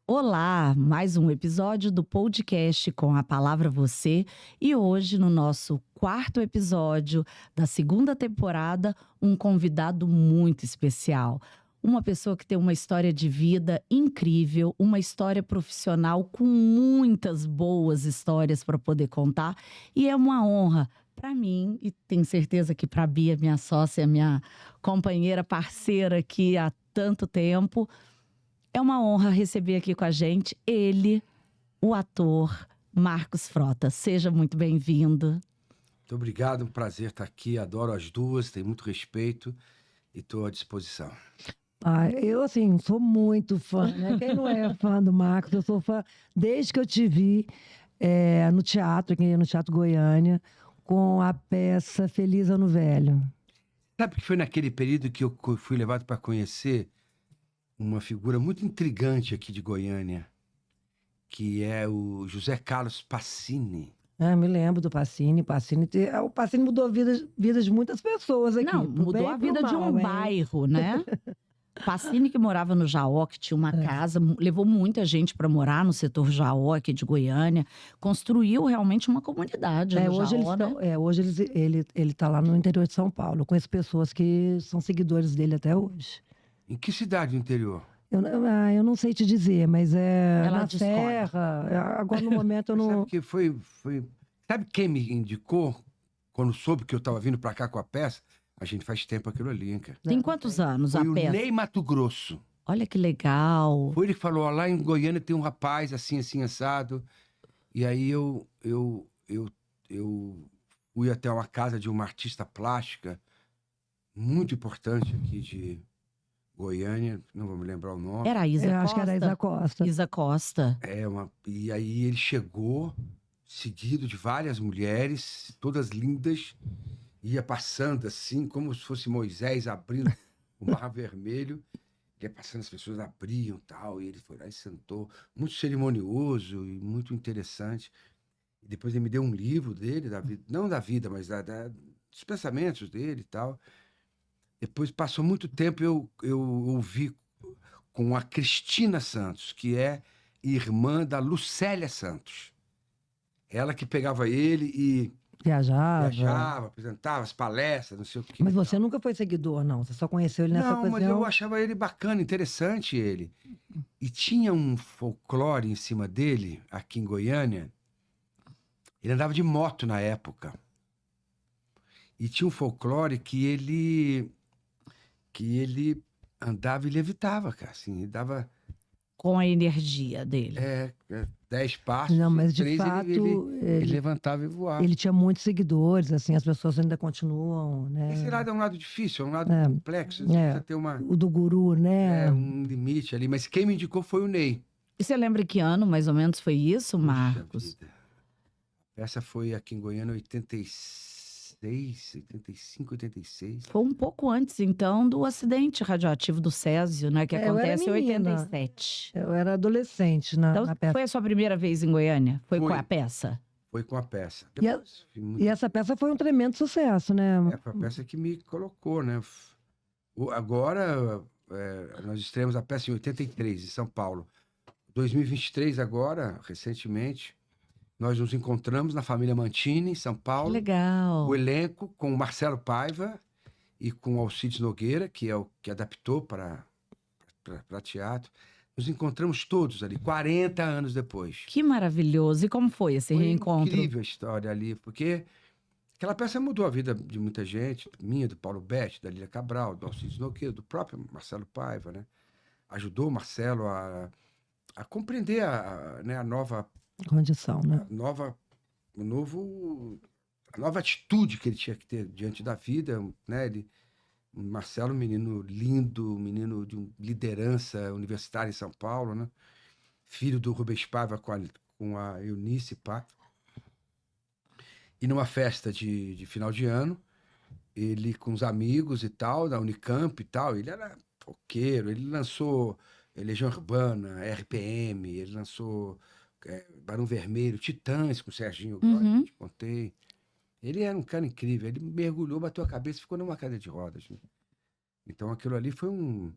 Olá, mais um episódio do podcast com a palavra você e hoje no nosso quarto episódio da segunda temporada, um convidado muito especial. Uma pessoa que tem uma história de vida incrível, uma história profissional com muitas boas histórias para poder contar e é uma honra para mim e tenho certeza que para a Bia, minha sócia, minha companheira, parceira aqui há tanto tempo. É uma honra receber aqui com a gente ele, o ator Marcos Frota. Seja muito bem-vindo. Muito obrigado, um prazer estar aqui. Adoro as duas, tenho muito respeito e estou à disposição. Eu, assim, sou muito fã, né? Quem não é fã do Marcos? Eu sou fã desde que eu te vi no teatro, aqui no Teatro Goiânia, com a peça Feliz Ano Velho. Sabe que foi naquele período que eu fui levado para conhecer uma figura muito intrigante aqui de Goiânia, que é o José Carlos Pacini. Me lembro do Pacini. O Pacini mudou vidas de muitas pessoas aqui. Não, mudou a vida de um bairro, né? Pacini, que morava no Jaó, que tinha uma casa, levou muita gente para morar no setor Jaó, aqui de Goiânia, construiu realmente uma comunidade no hoje Jaó, né? Hoje ele tá lá no interior de São Paulo. Eu conheço pessoas que são seguidores dele até hoje. Em que cidade do interior? Eu não sei te dizer, mas Ela na discorda. Serra. Agora, no momento, eu não... Sabe que foi... Sabe quem me indicou quando soube que eu estava vindo para cá com a peça? A gente faz tempo aquilo ali, hein, cara? Tem quantos anos Foi a o peça? Ney Mato Grosso. Olha que legal. Foi ele que falou, ó, lá em Goiânia tem um rapaz assim, assim, assado. E aí eu fui até uma casa de uma artista plástica muito importante aqui de Goiânia, não vou me lembrar o nome. Era a Isa Costa? Acho que era a Isa Costa. Isa Costa. E aí ele chegou, seguido de várias mulheres, todas lindas, ia passando assim, como se fosse Moisés abrindo o Mar Vermelho. Ia passando, as pessoas abriam tal, e ele foi lá e sentou, muito cerimonioso e muito interessante. E depois ele me deu um livro dele, da vida, não da vida, mas dos pensamentos dele e tal. Depois passou muito tempo, eu ouvi com a Cristina Santos, que é irmã da Lucélia Santos. Ela que pegava ele e viajava, apresentava as palestras, não sei o quê. Mas você nunca foi seguidor, não? Você só conheceu ele nessa Não, mas ocasião? eu achava ele bacana, interessante ele. E tinha um folclore em cima dele, aqui em Goiânia. Ele andava de moto na época. E tinha um folclore que ele andava e levitava, cara. Assim, ele dava Com a energia dele. 10 passos. Não, mas de 3, fato, ele levantava e voava. ele tinha muitos seguidores, assim, as pessoas ainda continuam, né? Esse lado é um lado difícil, é um lado complexo. Você precisa ter O do guru, né? um limite ali. Mas quem me indicou foi o Ney. E você lembra que ano, mais ou menos, foi isso, Marcos? Puxa vida. Essa foi aqui em Goiânia, 85, 86. Foi um pouco antes, então, do acidente radioativo do Césio, né? Que Eu era acontece em menina. 87. Eu era adolescente na Então, peça. foi a sua primeira vez em Goiânia? Foi com Foi. a peça? Foi com a peça. E a- Depois, fui muito- E essa peça foi um tremendo sucesso, né? Foi a peça que me colocou, né? Agora, nós estreamos a peça em 83, em São Paulo. 2023 agora, recentemente, nós nos encontramos na família Mantini, em São Que Paulo. legal. O elenco com o Marcelo Paiva e com o Alcides Nogueira, que é o que adaptou para teatro. Nos encontramos todos ali, 40 anos depois. Que maravilhoso. E como foi esse Foi reencontro? incrível a história ali, porque aquela peça mudou a vida de muita gente, minha, do Paulo Betti, da Lília Cabral, do Alcides Nogueira, do próprio Marcelo Paiva, né? Ajudou o Marcelo a compreender a nova Condição, né? a nova atitude que ele tinha que ter diante da vida, né? Marcelo, um menino lindo, menino de liderança universitária em São Paulo, né? Filho do Rubens Paiva com a Eunice Paiva. E numa festa de final de ano, ele com os amigos e tal, da Unicamp e tal, ele era roqueiro, ele lançou Legião Urbana, RPM, ele lançou Barão Vermelho, Titãs com o Serginho Groy, te contei. Ele era um cara incrível, ele mergulhou, bateu a cabeça e ficou numa cadeira de rodas. Né? Então aquilo ali foi um...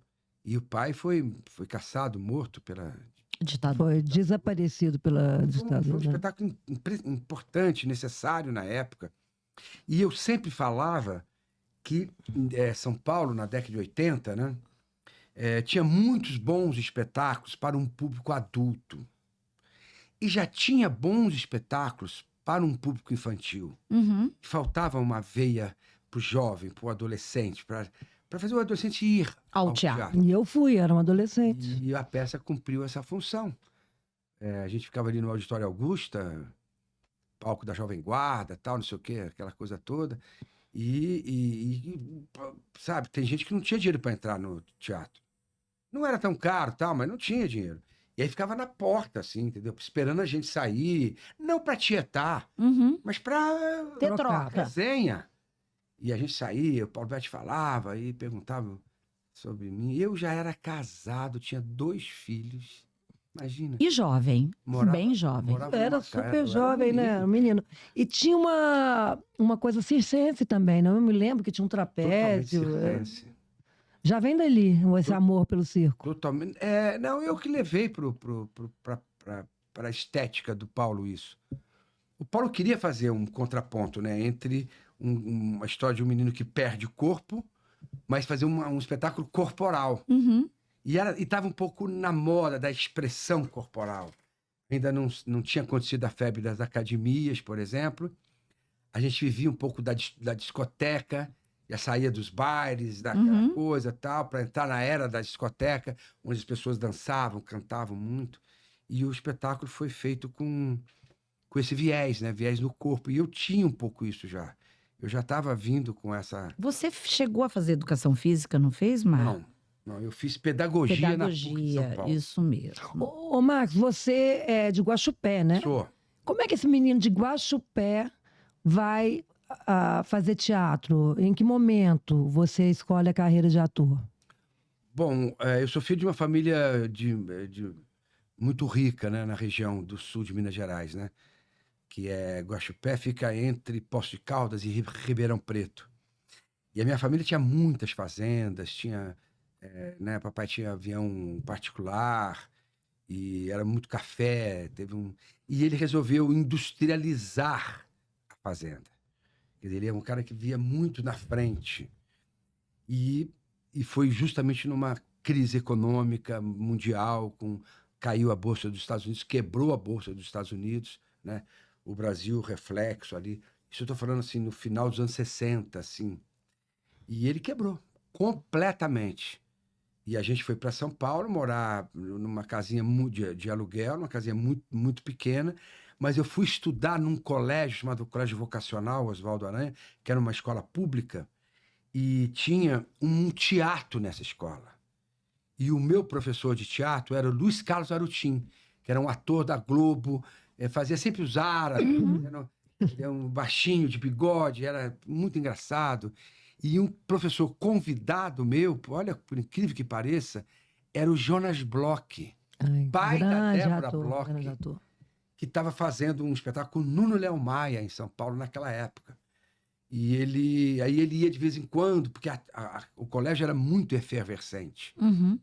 E o pai foi caçado, morto pela... Ditadura. Foi desaparecido pela Foi um ditadura. espetáculo importante, necessário na época. E eu sempre falava que São Paulo, na década de 80, né, tinha muitos bons espetáculos para um público adulto. E já tinha bons espetáculos para um público infantil. Uhum. Faltava uma veia para o jovem, para o adolescente, para fazer o adolescente ir Ao teatro. E eu fui, era uma adolescente. E a peça cumpriu essa função. A gente ficava ali no Auditório Augusta, palco da Jovem Guarda, tal, não sei o quê, aquela coisa toda. Sabe, tem gente que não tinha dinheiro para entrar no teatro. Não era tão caro, tal, mas não tinha dinheiro. E aí ficava na porta, assim, entendeu? Esperando a gente sair, não para tietar, Uhum. mas para Ter Trocar. troca. resenha. E a gente saía, o Paulo Betti falava e perguntava sobre mim. Eu já era casado, tinha 2 filhos. Imagina. E jovem. Morava- Bem jovem. morava Era numa super casa, eu era jovem, né? menino. Menino. E tinha uma coisa circense também, não? Eu me lembro que tinha um Totalmente trapézio. circense. Já vem dali esse amor pelo circo. Totalmente. Não, eu que levei para a estética do Paulo isso. O Paulo queria fazer um contraponto, né, entre uma história de um menino que perde o corpo, mas fazer um espetáculo corporal. Uhum. E estava um pouco na moda da expressão corporal. Ainda não tinha acontecido a febre das academias, por exemplo. A gente vivia um pouco da discoteca, já saía dos bailes, daquela coisa tal, para entrar na era da discoteca, onde as pessoas dançavam, cantavam muito. E o espetáculo foi feito com esse viés, né? Viés no corpo. E eu tinha um pouco isso já. Eu já estava vindo com essa... Você chegou a fazer educação física, não fez, Mar? Não, eu fiz pedagogia na PUC de São Pedagogia, Paulo. isso mesmo. Ô, Marcos, você é de Guaxupé, né? Sou. Como é que esse menino de Guaxupé vai fazer teatro? Em que momento você escolhe a carreira de ator? Bom, eu sou filho de uma família muito rica, né, na região do sul de Minas Gerais, né? Que é Guaxupé, fica entre Poços de Caldas e Ribeirão Preto. E a minha família tinha muitas fazendas, tinha, né, papai tinha avião particular e era muito café, e ele resolveu industrializar a fazenda. Quer dizer, ele é um cara que via muito na frente. E foi justamente numa crise econômica mundial, caiu a Bolsa dos Estados Unidos, quebrou a Bolsa dos Estados Unidos, né? O Brasil, reflexo ali. Isso eu estou falando assim, no final dos anos 60, assim. E ele quebrou completamente. E a gente foi para São Paulo morar numa casinha de aluguel, numa casinha muito, muito pequena. Mas eu fui estudar num colégio chamado Colégio Vocacional Oswaldo Aranha, que era uma escola pública, e tinha um teatro nessa escola. E o meu professor de teatro era o Luiz Carlos Arutin, que era um ator da Globo, fazia sempre os árabes, era um baixinho de bigode, era muito engraçado. E um professor convidado meu, olha, por incrível que pareça, era o Jonas Bloch, Ai, pai da grande Débora ator, Bloch, grande ator. que estava fazendo um espetáculo com Nuno Léo Maia em São Paulo naquela época. E aí ele ia de vez em quando, porque o colégio era muito efervescente. Uhum.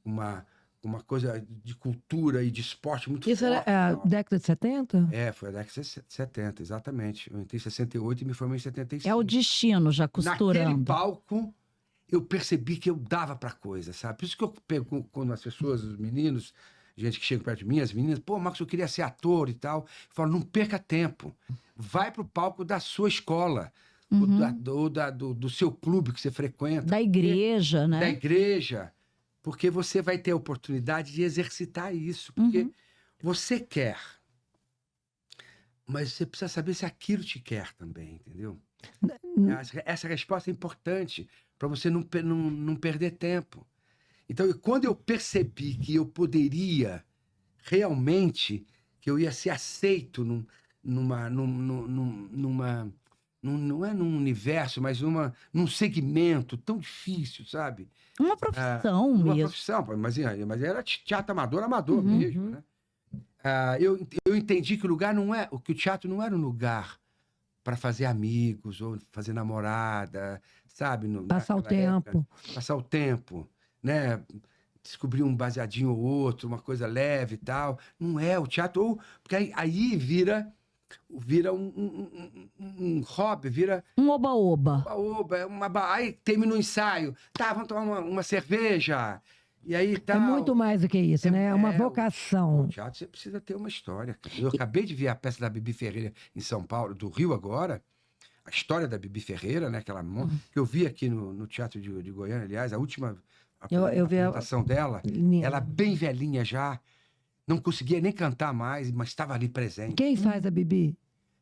Uma coisa de cultura e de esporte muito Isso forte. era a década de 70? Foi a década de 70, exatamente. Eu entrei em 68 e me formei em 75. É o destino já Naquele costurando. palco, eu percebi que eu dava pra coisa, sabe? Por isso que eu pego quando as pessoas, os meninos, gente que chega perto de mim, as meninas, pô, Marcos, eu queria ser ator e tal. Eu falo, não perca tempo. Vai pro palco da sua escola, do seu clube que você frequenta. Da igreja, né? Da igreja. Porque você vai ter a oportunidade de exercitar isso. Porque você quer. Mas você precisa saber se aquilo te quer também, entendeu? Essa resposta é importante para você não perder tempo. Então, quando eu percebi que eu poderia realmente, que eu ia ser aceito não é num universo, mas num segmento tão difícil, sabe? Uma profissão Uma mesmo. profissão, mas era teatro amador mesmo, né? Eu entendi que que o teatro não era um lugar para fazer amigos ou fazer namorada, sabe? Passar o tempo. Passar o tempo, né? descobrir um baseadinho ou outro, uma coisa leve e tal. Não é o teatro, ou porque aí vira um hobby, vira Um oba-oba. aí termina o ensaio, tá, vamos tomar uma cerveja, e aí tal. É muito mais do que isso, né? É uma O vocação. teatro você precisa ter uma história, cara. Eu acabei de ver a peça da Bibi Ferreira em São Paulo, do Rio agora, a história da Bibi Ferreira, né? Que eu vi aqui no Teatro de Goiânia, aliás, a última Eu vi a- apresentação dela, Linda. ela bem velhinha já, não conseguia nem cantar mais, mas estava ali presente. Quem faz a Bibi?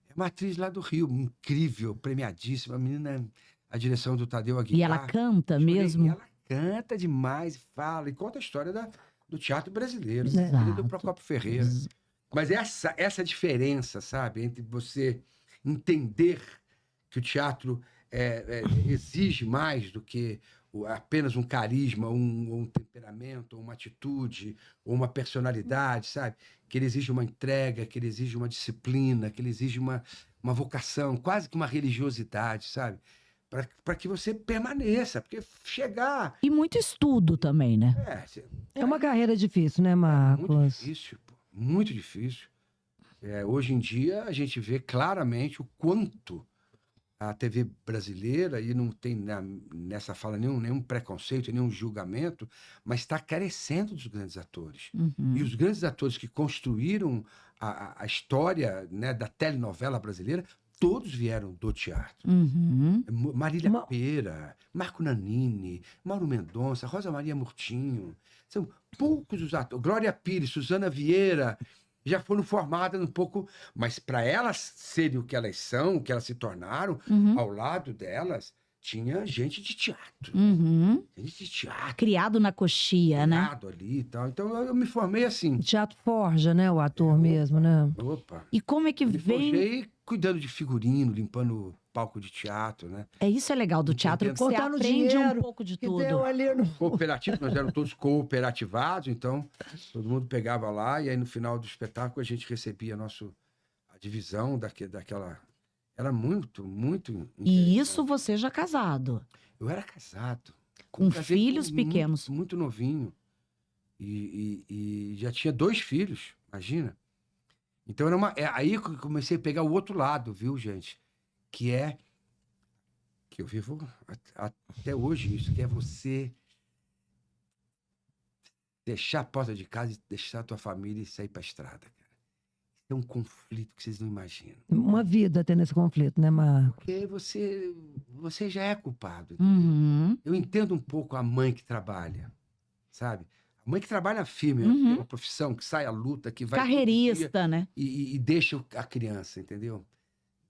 É uma atriz lá do Rio, incrível, premiadíssima, a menina, a direção do Tadeu Aguiar. E ela canta Chorei, mesmo? E ela canta demais, fala, e conta a história do teatro brasileiro, Exato. filha do Procópio Ferreira. Mas essa diferença, sabe, entre você entender que o teatro exige mais do que apenas um carisma, um temperamento, uma atitude, ou uma personalidade, sabe? Que ele exige uma entrega, que ele exige uma disciplina, que ele exige uma vocação, quase que uma religiosidade, sabe? Para que você permaneça, porque chegar... E muito estudo também, né? É uma carreira difícil, né, Muito Marcos? difícil, pô, muito difícil. Hoje em dia, a gente vê claramente o quanto a TV brasileira, e não tem nessa fala nenhum preconceito, nenhum julgamento, mas está carecendo dos grandes atores. Uhum. E os grandes atores que construíram a história, né, da telenovela brasileira, todos vieram do teatro. Uhum. Marília Pêra, Marco Nanini, Mauro Mendonça, Rosa Maria Murtinho. São poucos os atores. Glória Pires, Suzana Vieira, já foram formadas um pouco, mas para elas serem o que elas são, o que elas se tornaram, Uhum. ao lado delas tinha gente de teatro. Uhum. Gente de teatro. Criado na coxia, né? Criado ali e tal. Então eu me formei assim. O teatro forja, né, o ator mesmo, né? Opa. E como é que Me vem... forjei cuidando de figurino, limpando palco de teatro, né? Isso é legal do teatro, que você Contando aprende dinheiro um pouco de que tudo. deu ali no... Cooperativo, nós éramos todos cooperativados, então todo mundo pegava lá e aí no final do espetáculo a gente recebia a divisão daquela... Era muito, muito... E interessante. isso você já casado. Eu era casado. Com Casei filhos pequenos. Muito novinho. E já tinha 2 filhos, imagina. Então aí que eu comecei a pegar o outro lado, viu, gente? Que eu vivo até hoje isso, que é você deixar a porta de casa e deixar a tua família e sair pra estrada, cara. É um conflito que vocês não imaginam. Uma vida tendo esse conflito, né, Marcos? Porque você já é culpado. Uhum. Eu entendo um pouco a mãe que trabalha, sabe? A mãe que trabalha firme, Uhum. tem uma profissão, que sai à luta, que vai todo dia Carreirista, né? e deixa a criança, entendeu?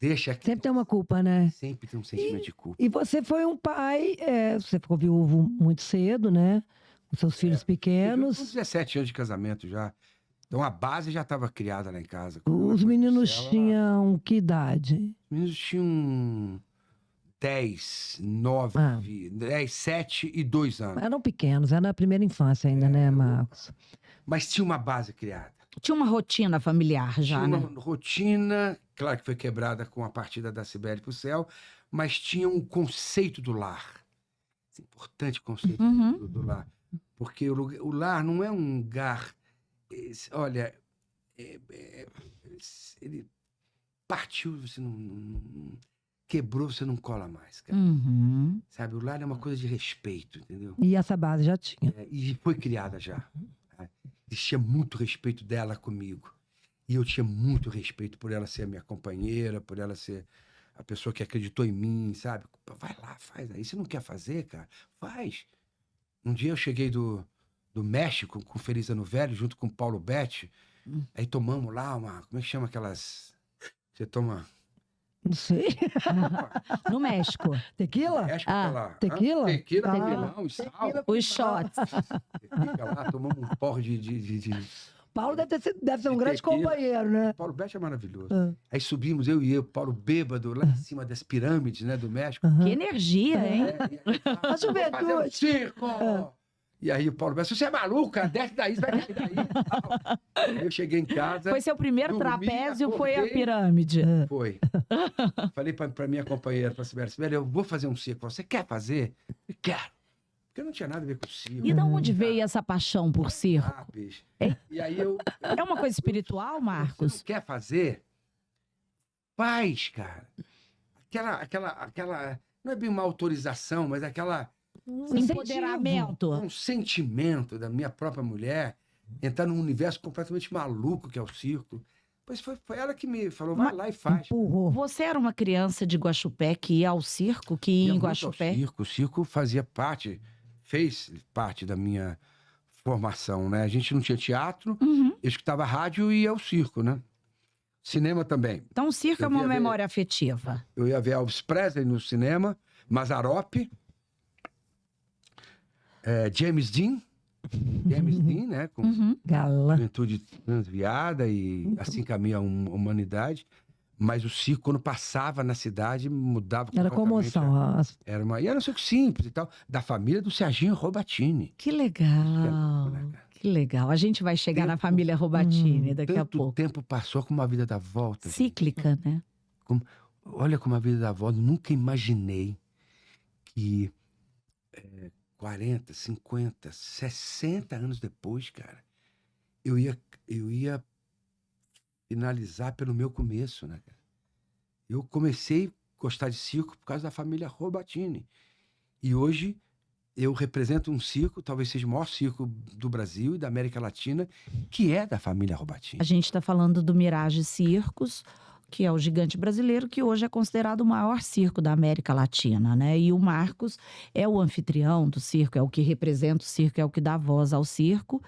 Deixa a criança. Sempre tem uma culpa, né? Sempre tem um sentimento de culpa. E você foi um pai, você ficou viúvo muito cedo, né? Com seus filhos Com pequenos. 17 anos de casamento já. Então a base já estava criada lá em casa. Os meninos tinham que idade? Os meninos tinham 10, 9, 10, 7 e 2 anos. Eram pequenos, era na primeira infância ainda, né, Marcos? Mas tinha uma base criada. Tinha uma rotina familiar já, Tinha né? uma rotina, claro que foi quebrada com a partida da Cibele para o céu, mas tinha um conceito do lar. É importante o conceito Uhum. do lar. Porque o lar não é um lugar... olha, ele partiu, você não quebrou, você não cola mais, cara. Uhum. Sabe, o lar é uma coisa de respeito, entendeu? E essa base já tinha. E foi criada já. Existia muito respeito dela comigo. E eu tinha muito respeito por ela ser a minha companheira, por ela ser a pessoa que acreditou em mim, sabe? Vai lá, faz aí. Você não quer fazer, cara? Faz. Um dia eu cheguei do México com Feliz Ano Velho, junto com o Paulo Betti. Aí tomamos lá como é que chama aquelas... Você toma... Não sei. No México. Tequila? México, Tequila? Tequila, Ah. tequilão, sal. Os shots. Você fica lá, tomamos um porre de... Paulo deve ser um grande tequila. companheiro, né? Paulo Betti é maravilhoso. Ah. Aí subimos, eu e eu, Paulo bêbado, lá em cima das pirâmides, né, do México. Que energia, hein? A juventude. Vou fazer um circo! E aí o Paulo Betti, você é maluco, cara? Desce daí, você vai cair daí. Tal. Aí eu cheguei em casa. Foi seu primeiro dormi, trapézio, foi a acordei. pirâmide. Foi. Falei pra minha companheira, pra Sibeli, eu vou fazer um circo. Você quer fazer? Eu quero. Porque não tinha nada a ver com o circo. E de onde veio essa paixão por circo? Ah, bicho. E aí eu... É uma coisa espiritual, Você Marcos? não quer fazer? Faz, cara. Aquela... Não é bem uma autorização, mas aquela... Empoderamento. Um sentimento da minha própria mulher entrar num universo completamente maluco que é o circo. Pois foi ela que me falou, vai lá e faz. Empurrou. Você era uma criança de Guaxupé que ia ao circo, que ia Ia em muito ao Guaxupé? circo. O circo fez parte da minha formação, né? A gente não tinha teatro, Uhum. eu escutava rádio e ia ao circo, né? Cinema também. Então o circo Eu é uma via ver- memória afetiva. Eu ia ver Elvis Presley no cinema, Mazzaropi, James Dean, né? Com Uhum. Galã. juventude transviada e assim caminha a humanidade. Mas o circo, quando passava na cidade, mudava Era completamente. comoção. E era um circo simples e tal, da família do Serginho Robatini. Que legal. né, cara? Que legal. A gente vai chegar na Tempo. família Robatini daqui a Tanto pouco. tempo passou como a vida dá volta. gente. Cíclica, né? Olha como a vida dá volta. Nunca imaginei que 40, 50, 60 anos depois, cara, eu ia finalizar pelo meu começo, né, cara? Eu comecei a gostar de circo por causa da família Robatini. E hoje eu represento um circo, talvez seja o maior circo do Brasil e da América Latina, que é da família Robatini. A gente está falando do Mirage Circos, que é o gigante brasileiro, que hoje é considerado o maior circo da América Latina, né? E o Marcos é o anfitrião do circo, é o que representa o circo, é o que dá voz ao circo,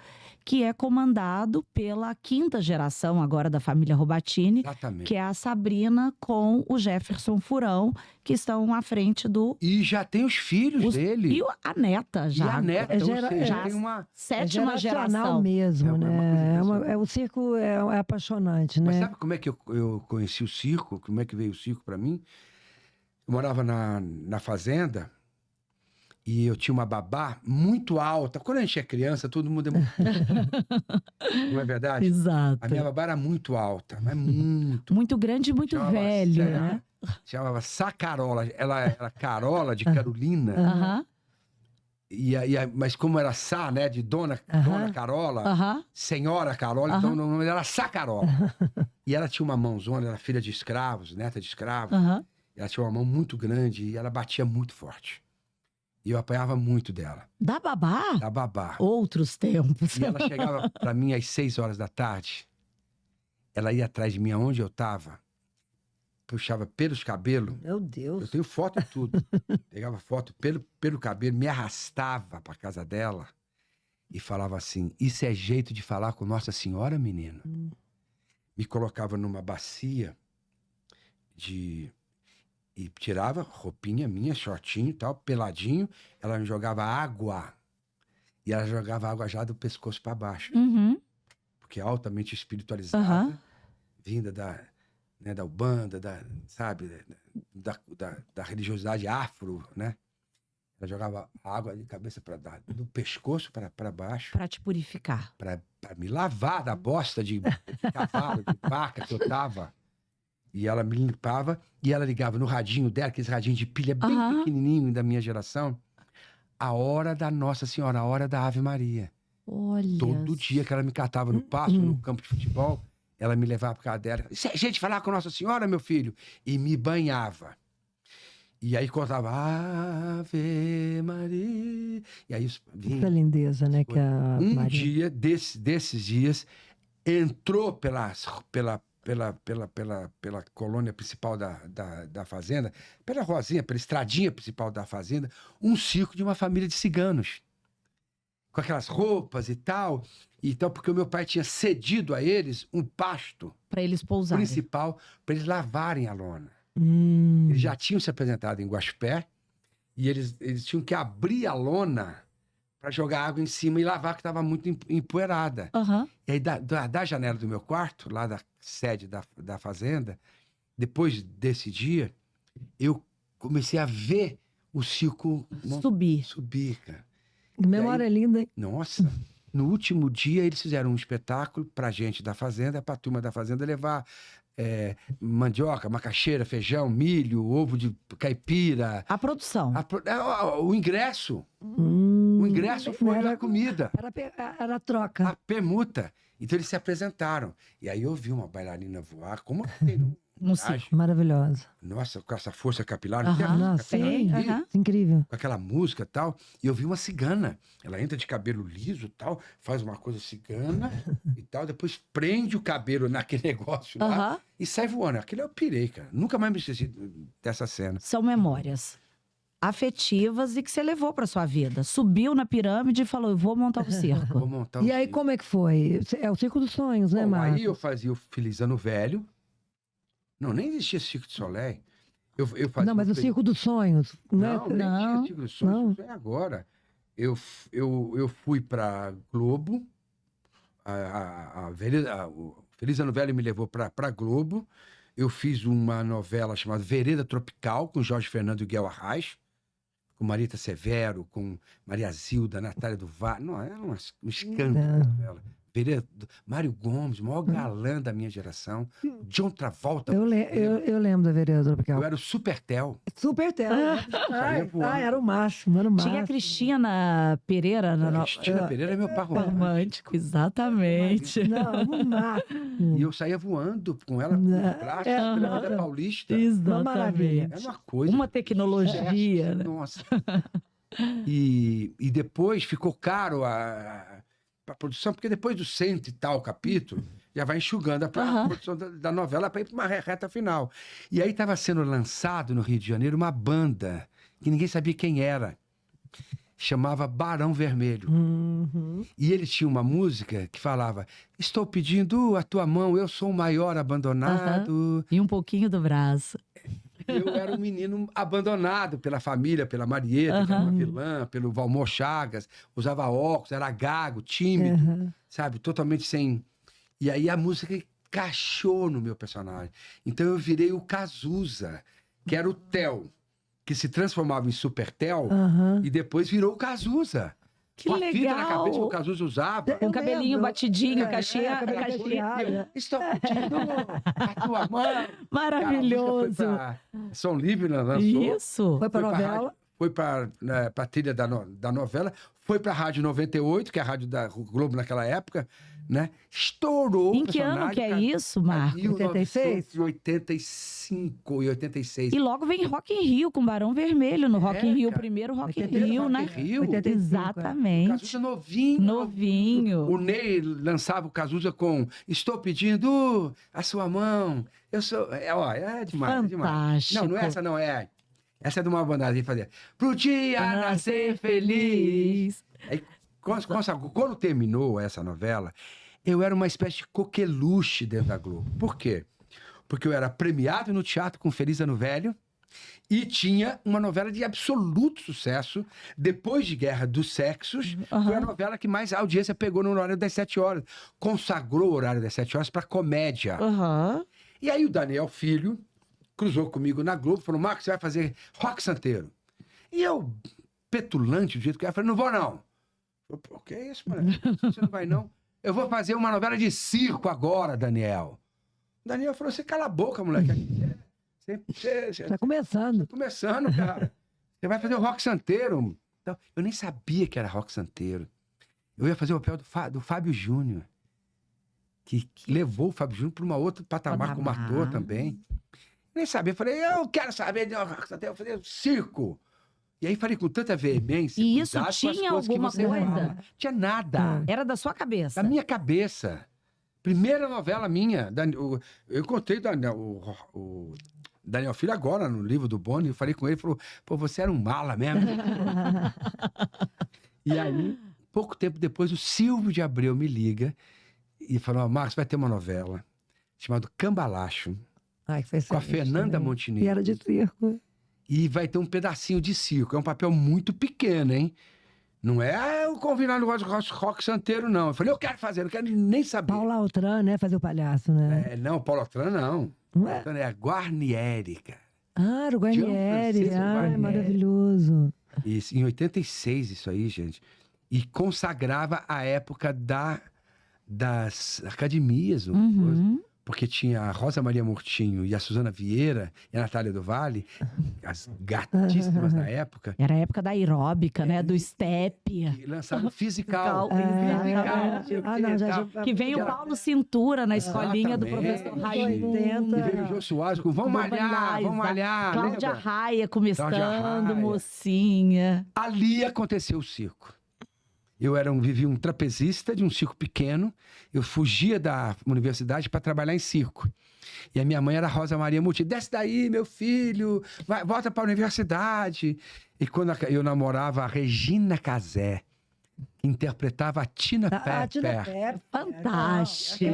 que é comandado pela quinta geração agora da família Robatini, Exatamente. que é a Sabrina com o Jefferson Furão, que estão à frente do... E já tem os filhos dele. E a neta já. E a neta, É ou gera- seja, já- tem uma... Sétima geracional geração. mesmo, É uma né? coisa O circo é apaixonante, Mas né? sabe como é que eu conheci o circo? Como é que veio o circo para mim? Eu morava na fazenda e eu tinha uma babá muito alta. Quando a gente é criança, todo mundo é muito... Não é verdade? Exato. A minha babá era muito alta, mas muito. Muito grande e muito Chamava velho, Sa- né? Chamava Sacarola. Ela era Carola de Carolina. Aham, Mas como era Sá, né? De Dona Carola, aham. Senhora Carola, então o nome dela era Sacarola. E ela tinha uma mãozona, era filha de escravos, neta de escravos. Aham. Ela tinha uma mão muito grande e ela batia muito forte. E eu apanhava muito dela, Da babá? da babá. Outros tempos. E ela chegava para mim às 6 horas da tarde. Ela ia atrás de mim aonde eu estava, puxava pelos cabelos. Meu Eu Deus. tenho foto e tudo. Pegava foto pelo cabelo, me arrastava para casa dela e falava assim: isso é jeito de falar com Nossa Senhora, menino? Me colocava numa bacia e tirava roupinha minha, shortinho e tal, peladinho. Ela me jogava água. E ela jogava água já do pescoço para baixo. Uhum. Porque é altamente espiritualizada, Aham. vinda da Umbanda, sabe, da religiosidade afro, né? Ela jogava água de cabeça do pescoço para baixo, Pra te purificar. para me lavar da bosta de cavalo, de vaca que eu tava. E ela me limpava e ela ligava no radinho dela, aqueles radinhos de pilha bem Aham. pequenininho da minha geração, a hora da Nossa Senhora, a hora da Ave Maria. Olha. Todo dia que ela me catava no pasto, no campo de futebol, ela me levava para casa dela. Isso é gente falar com Nossa Senhora, meu filho? E me banhava. E aí contava Ave Maria. E aí vinha. Essa lindeza, né? Que a Um Maria... dia, desses dias, entrou pela colônia principal da fazenda, pela ruazinha, pela estradinha principal da fazenda, um circo de uma família de ciganos. Com aquelas roupas e tal. Então, porque o meu pai tinha cedido a eles um pasto Pra eles pousarem. principal para eles lavarem a lona. Hum. Eles já tinham se apresentado em Guaxupé e eles tinham que abrir a lona para jogar água em cima e lavar, que estava muito empoeirada. Aham. E aí, da janela do meu quarto, lá da sede da fazenda, depois desse dia, eu comecei a ver o circo subir, cara. Que memória linda, hein? Nossa! No último dia, eles fizeram um espetáculo pra gente da fazenda, pra turma da fazenda levar mandioca, macaxeira, feijão, milho, ovo de caipira. A produção. O ingresso. ingresso foi a comida. Era troca. A permuta. Então eles se apresentaram. E aí eu vi uma bailarina voar, como tem No traje. circo. Maravilhosa. Nossa, com essa força capilar. Aham. Tem a força Nossa, capilar sim, aqui, aham. Incrível. com aquela música e tal. E eu vi uma cigana. Ela entra de cabelo liso e tal, faz uma coisa cigana e tal, depois prende o cabelo naquele negócio lá Aham. e sai voando. Aquilo eu pirei, cara. Nunca mais me esqueci dessa cena. São memórias afetivas e que você levou para sua vida. Subiu na pirâmide e falou: eu vou montar um Vou circo. montar E aí, circo. como é que foi? É o Circo dos Sonhos, né, Bom, Marcos? aí eu fazia o Feliz Ano Velho. Não, nem existia Circo de Soleil. Eu fazia Não, mas o Circo dos Sonhos. Não, nem Não, tinha Circo dos Sonhos. não. Isso é agora. Eu fui para Globo. O Feliz Ano Velho me levou para Globo. Eu fiz uma novela chamada Vereda Tropical, com Jorge Fernando e Guel Arraes, com Marita Severo, com Maria Zilda, Natália do Vale. Não, era um escândalo É. de novela. Vereda, Mário Gomes, o maior galã da minha geração. John Travolta. Eu lembro da Vereda Tropical. Eu era o Supertel. Super tela. Saía voando. Era o máximo, era o máximo. Tinha a Cristina Pereira na no... Cristina Pereira é meu par romântico. Romântico, exatamente. Não, o máximo. E eu saía voando com ela no braço, pela Avenida Paulista. Uma maravilha. Era uma coisa. Uma tecnologia, né? Nossa. E depois ficou caro a produção, porque depois do 100 e tal capítulo, já vai enxugando a Aham. produção da novela para ir para uma reta final. E aí estava sendo lançado no Rio de Janeiro uma banda que ninguém sabia quem era. Chamava Barão Vermelho. Uhum. E ele tinha uma música que falava: estou pedindo a tua mão, eu sou o maior abandonado. E um pouquinho do braço. Eu era um menino abandonado pela família, pela Marieta, que era uma Aham. vilã, pelo Valmor Chagas, usava óculos, era gago, tímido, Uhum. sabe? Totalmente sem... E aí a música encaixou no meu personagem. Então eu virei o Cazuza, que era o Theo, que se transformava em Super Theo, Aham. e depois virou o Cazuza. Que Com a fita na cabeça que o legal! Cazuza usava. Com o cabelinho lembro. batidinho, cachê. cabelo cachê. cacheado. Estou pedindo a tua mão. Cara, a música Maravilhoso. foi pra Som Livre, né, lançou. Isso. Foi pra novela. rádio, foi para a trilha da novela, foi para a Rádio 98, que é a rádio da Globo naquela época, né? Estourou. Em o que ano personagem, que é cara, isso, Marcos? 1985 e 86. E logo vem Rock in Rio com Barão Vermelho no Rock in Rio, cara. primeiro Rock in 85, Rio, né? Rock in Rio. 85, Exatamente. Cazuza novinho. Novinho. O Ney lançava o Cazuza com estou pedindo a sua mão. Eu sou... É demais, é demais. Fantástico. Não é essa, não é. Essa é de uma banda que fazia. Pro dia nascer feliz. Aí, quando terminou essa novela, eu era uma espécie de coqueluche dentro da Globo. Por quê? Porque eu era premiado no teatro com Feliz Ano Velho e tinha uma novela de absoluto sucesso, Depois de Guerra dos Sexos. Aham. Foi a novela que mais audiência pegou no horário das 7 horas. Consagrou o horário das 7 horas para comédia. Aham. E aí o Daniel Filho cruzou comigo na Globo e falou: Marcos, você vai fazer rock santeiro. E eu, petulante do jeito que eu falei: não vou não. Eu, pô, que é isso, mano? Você não vai não? Eu vou fazer uma novela de circo agora, Daniel. O Daniel falou: você cala a boca, moleque. Você Tá começando. tá começando, cara. Você vai fazer o rock santeiro. Então, eu nem sabia que era rock santeiro. Eu ia fazer o papel do Fábio Júnior, que levou o Fábio Júnior para uma outra patamar como ator também. Nem sabia. Eu falei: eu quero saber de rock santeiro. Eu falei: circo. E aí falei com tanta veemência. E isso cuidado com as tinha coisas que alguma você coisa? fala. Tinha nada. Era da sua cabeça. Da minha cabeça. Primeira novela minha. Eu contei o Daniel Filho agora, no livro do Boni. Eu falei com ele, ele falou: pô, você era um mala mesmo. E aí, pouco tempo depois, o Silvio de Abreu me liga e falou: Marcos, vai ter uma novela chamada Cambalacho, Ai, que foi com a excelente Fernanda também. Montenegro. E era de circo. E vai ter um pedacinho de circo. É um papel muito pequeno, hein? Não é o convidado do rock santeiro, não. Eu falei: eu quero fazer, não quero nem saber. Paula Altran, né? Fazer o palhaço, né? Não, Paulo Otran, não. Não é? É a Guarnieri, cara. Ah, era o Guarnieri. Gianfrancesco Ai, Guarnieri. maravilhoso. Isso, em 86, isso aí, gente. E consagrava a época das academias. Uma coisa. Uhum. porque tinha a Rosa Maria Murtinho e a Suzana Vieira e a Natália do Vale, as gatíssimas da época, Era a época da aeróbica, né? Do step. que lançaram Physical. Que vem o Paulo Cintura na escolinha do Exatamente. professor E Raimundo. veio o Jô Soares com Vamos Malhar, vamos malhar. Cláudia lembra? Raia começando, Raia. mocinha. Ali aconteceu o circo. Vivia um trapezista de um circo pequeno. Eu fugia da universidade para trabalhar em circo. E a minha mãe era Rosa Maria Muti. Desce daí, meu filho, volta para a universidade. E quando eu namorava a Regina Casé, que interpretava a Tina Pepper. Fantástica.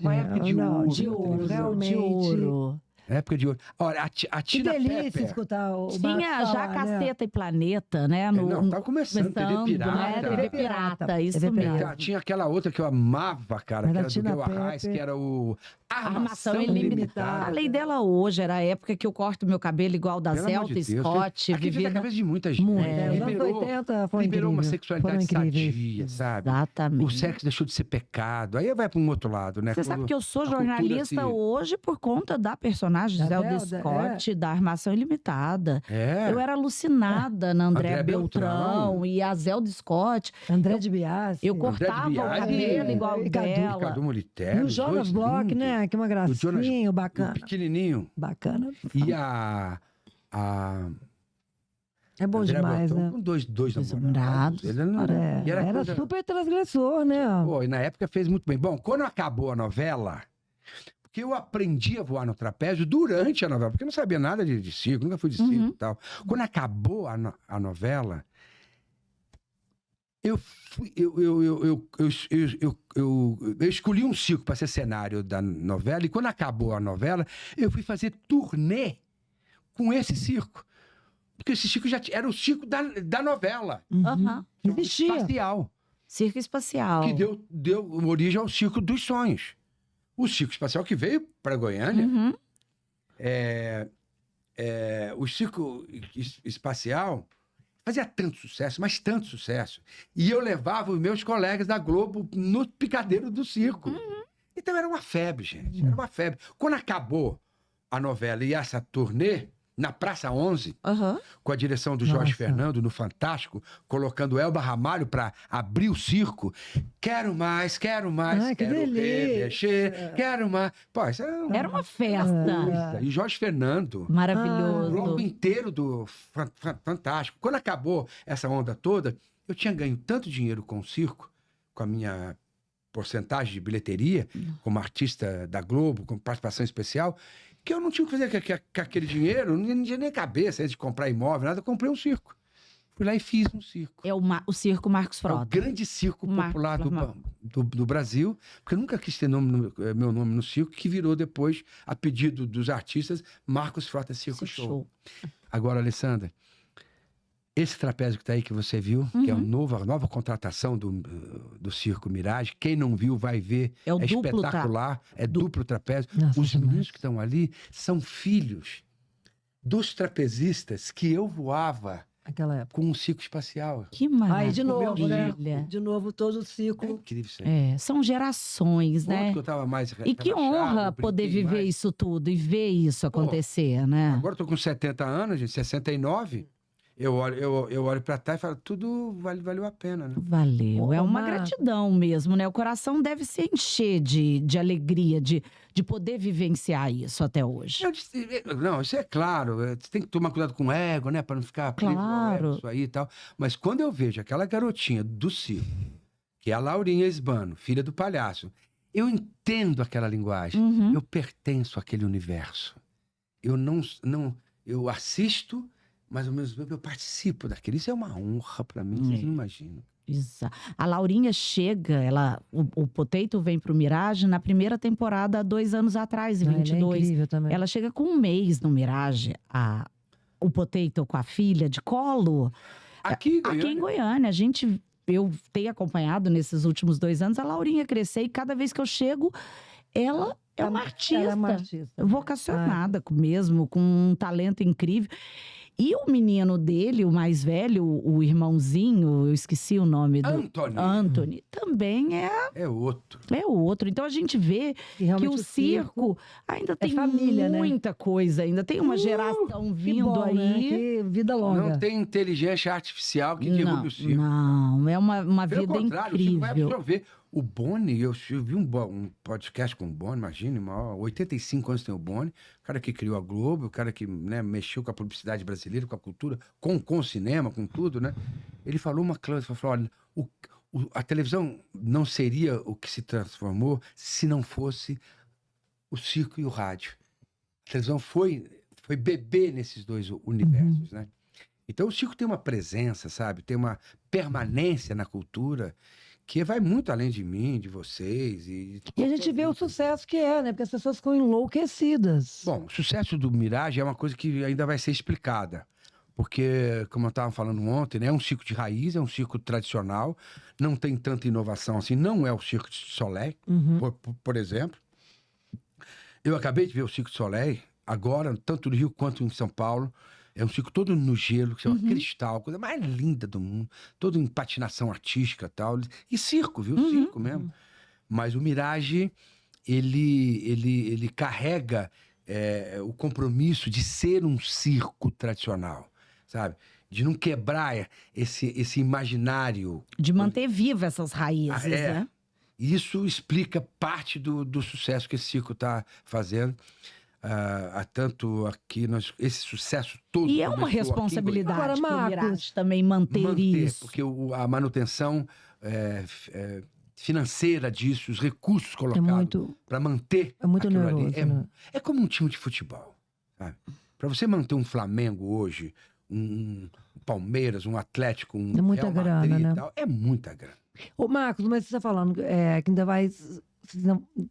Uma época de ouro. de ouro, realmente. De ouro. Época de ouro. Olha, a Que Tina delícia Pepper. escutar o Tinha Marcos já falar, né? Caceta e Planeta, né? Não, tava começando, TV Pirata. Né? TV Pirata, isso TV mesmo. Pirata. Tinha aquela outra que eu amava, cara, Mas que a era do Tina Guel Arraes, Pepper. que era o Armação Ilimitada. Falei dela hoje, era a época que eu corto meu cabelo igual da Pelo amor Zelta de Deus, Scott. Aqui fez a Vivendo... cabeça de muita gente. Muito. Os anos Liberou, 80 foi liberou uma incrível. sexualidade Foram incríveis. sadia, sabe? O Exatamente. sexo deixou de ser pecado. Aí vai para um outro lado, né? Você sabe Quando que eu sou a cultura jornalista se- hoje por conta da personagem Da Zelda Zelda, Scott, da Armação Ilimitada. É. Eu era alucinada na Andréa André Beltrão Beltrão. e a Zelda Scott. André de Biasi. Eu André de cortava o Biasi. cabelo igual E Cadu, dela. Cadu E Moliterno. o os Jonas dois Bloch, lindos. né? Que uma O Jonas- gracinha, O bacana. pequenininho. Bacana. E a É bom André demais, Beltrão né? com dois Dois namorados. namorados. Ele não É, e era coisa- super transgressor, né? Pô, e na época fez muito bem. Bom, quando acabou a novela, porque eu aprendi a voar no trapézio durante a novela, porque eu não sabia nada de circo, nunca fui de circo e tal. Quando acabou a novela, eu escolhi um circo para ser cenário da novela, e quando acabou a novela, eu fui fazer turnê com esse circo. Porque esse circo já era o circo da novela. Aham. Existia. Espacial. Circo espacial. Que deu origem ao Circo dos Sonhos. O Circo Espacial que veio para Goiânia, Uhum. o Circo Espacial fazia tanto sucesso, mas tanto sucesso. E eu levava os meus colegas da Globo no picadeiro do circo. Então era uma febre, gente. Era uma febre. Quando acabou a novela e essa turnê, na Praça 11, Aham. com a direção do Jorge Nossa. Fernando, no Fantástico, colocando Elba Ramalho para abrir o circo. Quero mais, Ai, que quero delícia. remexer, quero mais. Pô, isso Era uma festa. coisa. E Jorge Fernando, o Maravilhoso. bloco inteiro do Fantástico. Quando acabou essa onda toda, eu tinha ganho tanto dinheiro com o circo, com a minha porcentagem de bilheteria, como artista da Globo, com participação especial, que eu não tinha o que fazer com aquele dinheiro, não tinha nem cabeça de comprar imóvel, nada. Eu comprei um circo. Fui lá e fiz um circo. É o circo Marcos É o Frota. grande circo Marcos popular Frota. do Brasil, porque eu nunca quis ter meu nome no circo, que virou depois, a pedido dos artistas, Marcos Frota Circo Esse Show. Agora, Alessandra, esse trapézio que tá aí que você viu, que é a nova contratação do Circo Mirage, quem não viu vai ver, É o duplo espetacular, é duplo trapézio. Nossa, Os demais. meninos que estão ali são filhos dos trapezistas que eu voava Aquela época. com um circo espacial. Que maravilha. Aí, de novo, né? De novo, todo o É ciclo. incrível isso aí. É, são gerações, Outro né? que eu tava mais E que relaxado, honra eu poder brinquei viver mais. isso tudo e ver isso acontecer, né? Agora eu tô com 70 anos, gente, 69. Eu olho para trás e falo, tudo valeu a pena, né? Valeu. É Ô, uma Marcos. gratidão mesmo, né? O coração deve se encher de alegria, de poder vivenciar isso até hoje. Eu disse, não, isso é claro. Você tem que tomar cuidado com o ego, né? Para não ficar preso ao Claro. ego, isso aí e tal. Mas quando eu vejo aquela garotinha do circo, que é a Laurinha Esbano, filha do palhaço, eu entendo aquela linguagem. Uhum. Eu pertenço àquele universo. Eu assisto, mas ao mesmo tempo eu participo daquilo. Isso é uma honra para mim, vocês não imaginam. A Laurinha chega, o Potato vem pro Mirage na primeira temporada, há 2 anos atrás, em Ele é 22. incrível também. Ela chega com 1 mês no Mirage, o Potato com a filha de colo. Aqui, Aqui em Goiânia, eu tenho acompanhado nesses últimos 2 anos a Laurinha crescer e cada vez que eu chego, ela é uma artista. Ela é uma artista. Vocacionada mesmo, com um talento incrível. E o menino dele, o mais velho, o irmãozinho, eu esqueci o nome do... Anthony. Também É outro. é outro. Então a gente vê E realmente que o circo ainda tem família, né? muita coisa, ainda tem uma geração que vindo bom, aí. né? Que vida longa. Não tem inteligência artificial que derrube o circo. Não, é uma Pelo vida contrário, o circo vai incrível. absorver. O Boni, eu vi um podcast com o Boni, imagine, 85 anos tem o Boni, o cara que criou a Globo, o cara que, né, mexeu com a publicidade brasileira, com a cultura, com o cinema, com tudo, né? Ele falou uma coisa, falou, olha, a televisão não seria o que se transformou se não fosse o circo e o rádio. A televisão foi bebê nesses dois universos, né? Então o circo tem uma presença, sabe? Tem uma permanência na cultura que vai muito além de mim, de vocês. E a gente vê o sucesso que é, né? Porque as pessoas ficam enlouquecidas. Bom, o sucesso do Mirage é uma coisa que ainda vai ser explicada. Porque, como eu estava falando ontem, né, é um circo de raiz, é um circo tradicional, não tem tanta inovação assim, não é o Circo de Soleil, por exemplo. Eu acabei de ver o Circo de Soleil, agora, tanto no Rio quanto em São Paulo. É um circo todo no gelo, que chama Cristal, coisa mais linda do mundo, todo em patinação artística e tal. E circo, viu? Circo mesmo. Mas o Mirage, ele carrega o compromisso de ser um circo tradicional, sabe? De não quebrar esse imaginário. De manter viva essas raízes, né? Isso explica parte do sucesso que esse circo está fazendo. Tanto aqui, esse sucesso todo. E é uma responsabilidade Agora, do Mirage também manter isso. Porque a manutenção financeira disso, os recursos colocados para manter é muito aquilo nervoso, ali. né? É como um time de futebol. Para você manter um Flamengo hoje, um Palmeiras, um Atlético, um é muita Real grana, Madrid né? e tal, é muita grana. Ô, Marcos, mas você está falando que ainda vai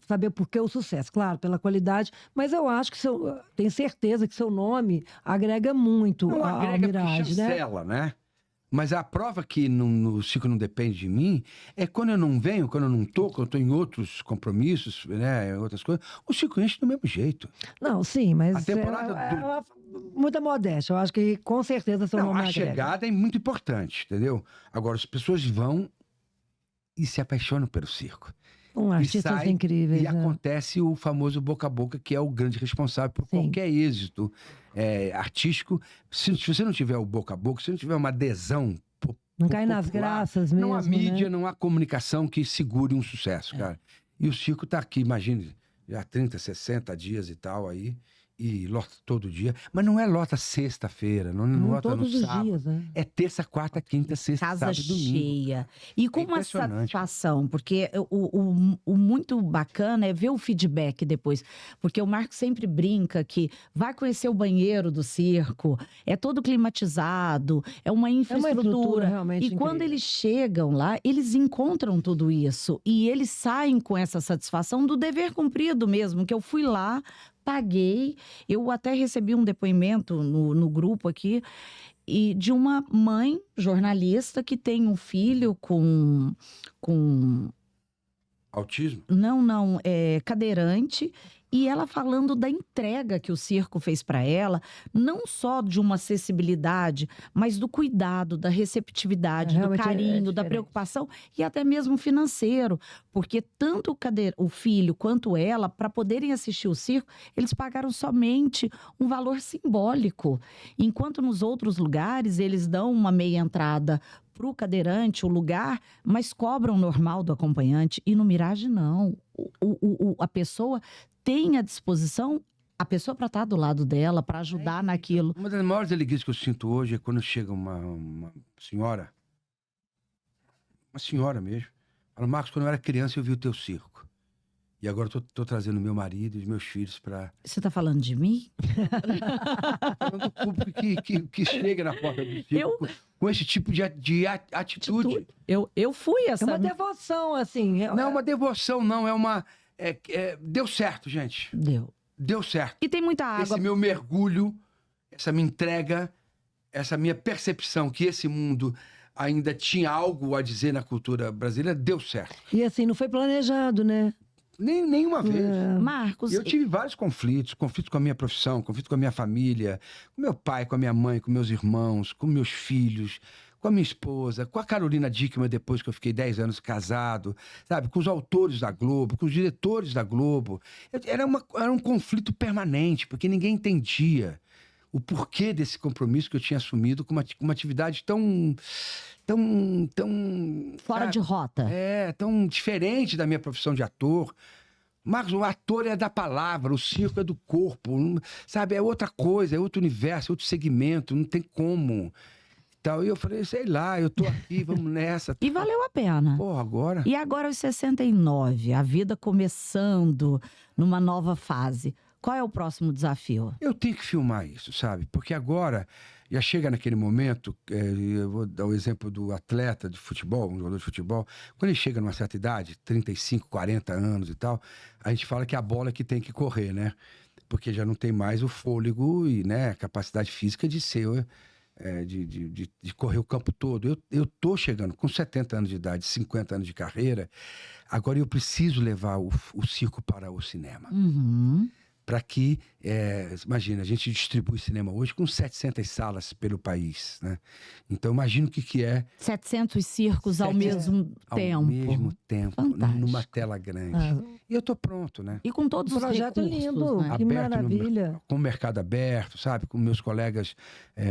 saber por que o sucesso, claro, pela qualidade, mas eu acho que tenho certeza que seu nome agrega muito Não ao agrega Mirage, né? chancela, né? Mas a prova que o circo não depende de mim é quando eu não venho, quando eu não tô, quando eu tô em outros compromissos, né, outras coisas, o circo enche do mesmo jeito. Não, sim, mas A temporada muita modéstia. Eu acho que com certeza seu nome a agrega. chegada é muito importante, entendeu? Agora, as pessoas vão e se apaixonam pelo circo. Artistas incríveis. E né? acontece o famoso boca a boca, que é o grande responsável por qualquer êxito artístico. Se você não tiver o boca a boca, se não tiver uma adesão não cai nas graças mesmo. Não há mídia, né? não há comunicação que segure um sucesso, cara. E o circo tá aqui, imagine, já 30, 60 dias e tal aí. E lota todo dia. Mas não é lota sexta-feira, não lota todos no os sábado. dias, né? É terça, quarta, quinta, sexta, Casa sábado e domingo. cheia. E com uma impressionante. satisfação, porque o muito bacana é ver o feedback depois. Porque o Marco sempre brinca que vai conhecer o banheiro do circo, é todo climatizado, é uma infraestrutura. Realmente E incrível. quando eles chegam lá, eles encontram tudo isso. E eles saem com essa satisfação do dever cumprido mesmo, que eu fui lá, paguei, eu até recebi um depoimento no grupo aqui, e de uma mãe jornalista que tem um filho com Autismo? Não, é cadeirante. E ela falando da entrega que o circo fez para ela, não só de uma acessibilidade, mas do cuidado, da receptividade, do realmente é carinho, da diferente. preocupação e até mesmo financeiro. Porque tanto o filho quanto ela, para poderem assistir o circo, eles pagaram somente um valor simbólico. Enquanto nos outros lugares, eles dão uma meia entrada para o cadeirante, o lugar, mas cobram normal do acompanhante. E no Mirage, não. A pessoa tem à disposição a pessoa para estar do lado dela, para ajudar naquilo. Uma das maiores alegrias que eu sinto hoje é quando chega uma senhora mesmo, fala, Marcos, quando eu era criança eu vi o teu circo. E agora eu tô trazendo meu marido e os meus filhos para... Você está falando de mim? Falando do público que chega na porta do circo com esse tipo de atitude. Eu fui essa... É uma devoção, assim. Não é uma devoção, não. É uma... deu certo, gente. Deu certo. E tem muita água. Esse meu mergulho, essa minha entrega, essa minha percepção que esse mundo ainda tinha algo a dizer na cultura brasileira, deu certo. E assim, não foi planejado, né? Nenhuma vez. Marcos, Eu tive vários conflitos com a minha profissão, conflito com a minha família, com meu pai, com a minha mãe, com meus irmãos, com meus filhos, com a minha esposa, com a Carolina Dickmann, depois que eu fiquei 10 anos casado, sabe? Com os autores da Globo, com os diretores da Globo. Era um conflito permanente, porque ninguém entendia o porquê desse compromisso que eu tinha assumido com uma atividade tão fora de rota. tão diferente da minha profissão de ator. Mas o ator é da palavra, o circo é do corpo, sabe? É outra coisa, é outro universo, é outro segmento, não tem como. Então, eu falei, sei lá, eu tô aqui, vamos nessa. E valeu a pena. Pô, agora... E agora aos 69, a vida começando numa nova fase. Qual é o próximo desafio? Eu tenho que filmar isso, sabe? Porque agora já chega naquele momento, eu vou dar o exemplo do atleta de futebol, um jogador de futebol, quando ele chega numa certa idade, 35, 40 anos e tal, a gente fala que a bola é que tem que correr, né? Porque já não tem mais o fôlego e, né, a capacidade física de ser... de correr o campo todo. Eu tô chegando com 70 anos de idade, 50 anos de carreira, agora eu preciso levar o circo para o cinema. Para que, imagina, a gente distribui cinema hoje com 700 salas pelo país, né? Então, imagina o que é... 700 circos ao mesmo tempo. Ao mesmo tempo, Fantástico. numa tela grande. E eu tô pronto, né? E com todos os Projeto recursos, lindo, né? que maravilha. Com o mercado aberto, sabe? Com meus colegas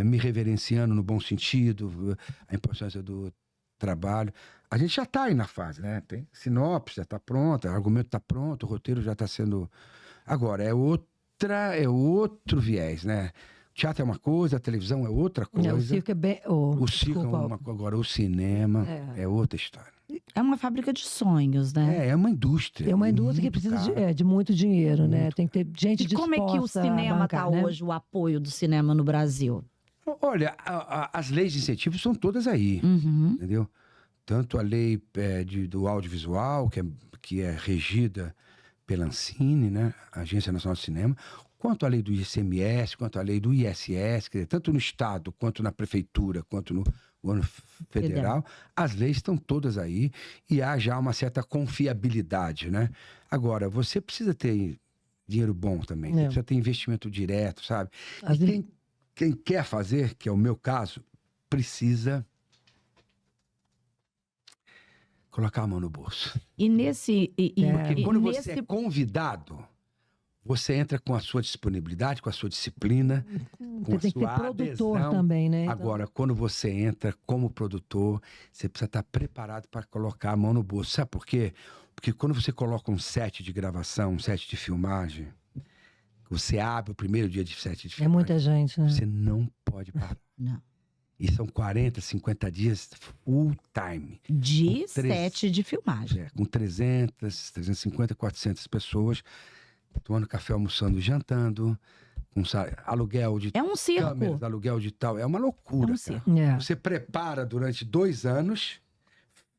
me reverenciando no bom sentido, a importância do trabalho. A gente já está aí na fase, né? Tem sinopse, já está pronta, o argumento está pronto, o roteiro já está sendo... Agora, é outro viés, né? O teatro é uma coisa, a televisão é outra coisa. O circo é bem... O circo é uma coisa. Agora, o cinema é outra história. É uma fábrica de sonhos, né? É uma indústria. É uma indústria que precisa de muito dinheiro, né? Tem que ter gente disposta E como é que o cinema está hoje, o apoio do cinema no Brasil? Olha, as leis de incentivo são todas aí, entendeu? Tanto a lei do audiovisual, que é regida pela Ancine, né? Agência Nacional de Cinema, quanto a lei do ICMS, quanto a lei do ISS, quer dizer, tanto no Estado, quanto na Prefeitura, quanto no órgão federal, as leis estão todas aí e há já uma certa confiabilidade, né? Agora, você precisa ter dinheiro bom também, você precisa ter investimento direto, sabe? E quem quer fazer, que é o meu caso, precisa colocar a mão no bolso. E nesse... Porque quando você é convidado, você entra com a sua disponibilidade, com a sua disciplina, com a tem que sua ter produtor adesão. também, né? Então... Agora, quando você entra como produtor, você precisa estar preparado para colocar a mão no bolso. Sabe por quê? Porque quando você coloca um set de gravação, um set de filmagem, você abre o primeiro dia de set de filmagem. É muita gente, né? Você não pode parar. Não. E são 40, 50 dias full time. De set de filmagem. Com 300, 350, 400 pessoas, tomando café, almoçando e jantando, com aluguel de É um circo. câmeras, aluguel de tal. É uma loucura, cara. Você prepara durante 2 anos,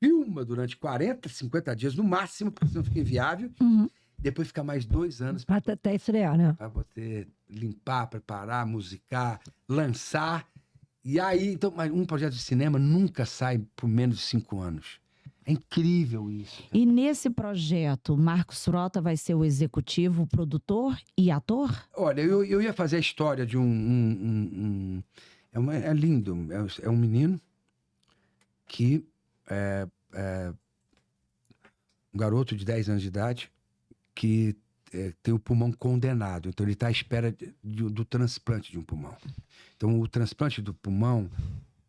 filma durante 40, 50 dias no máximo, porque senão fica inviável. Depois fica mais 2 anos até estrear, né? para você limpar, preparar, musicar, lançar. E aí, então, um projeto de cinema nunca sai por menos de 5 anos. É incrível isso. Cara. E nesse projeto, Marcos Frota vai ser o executivo, produtor e ator? Olha, eu ia fazer a história de é lindo. É um menino que um garoto de 10 anos de idade que tem o pulmão condenado. Então, ele está à espera do transplante de um pulmão. Então, o transplante do pulmão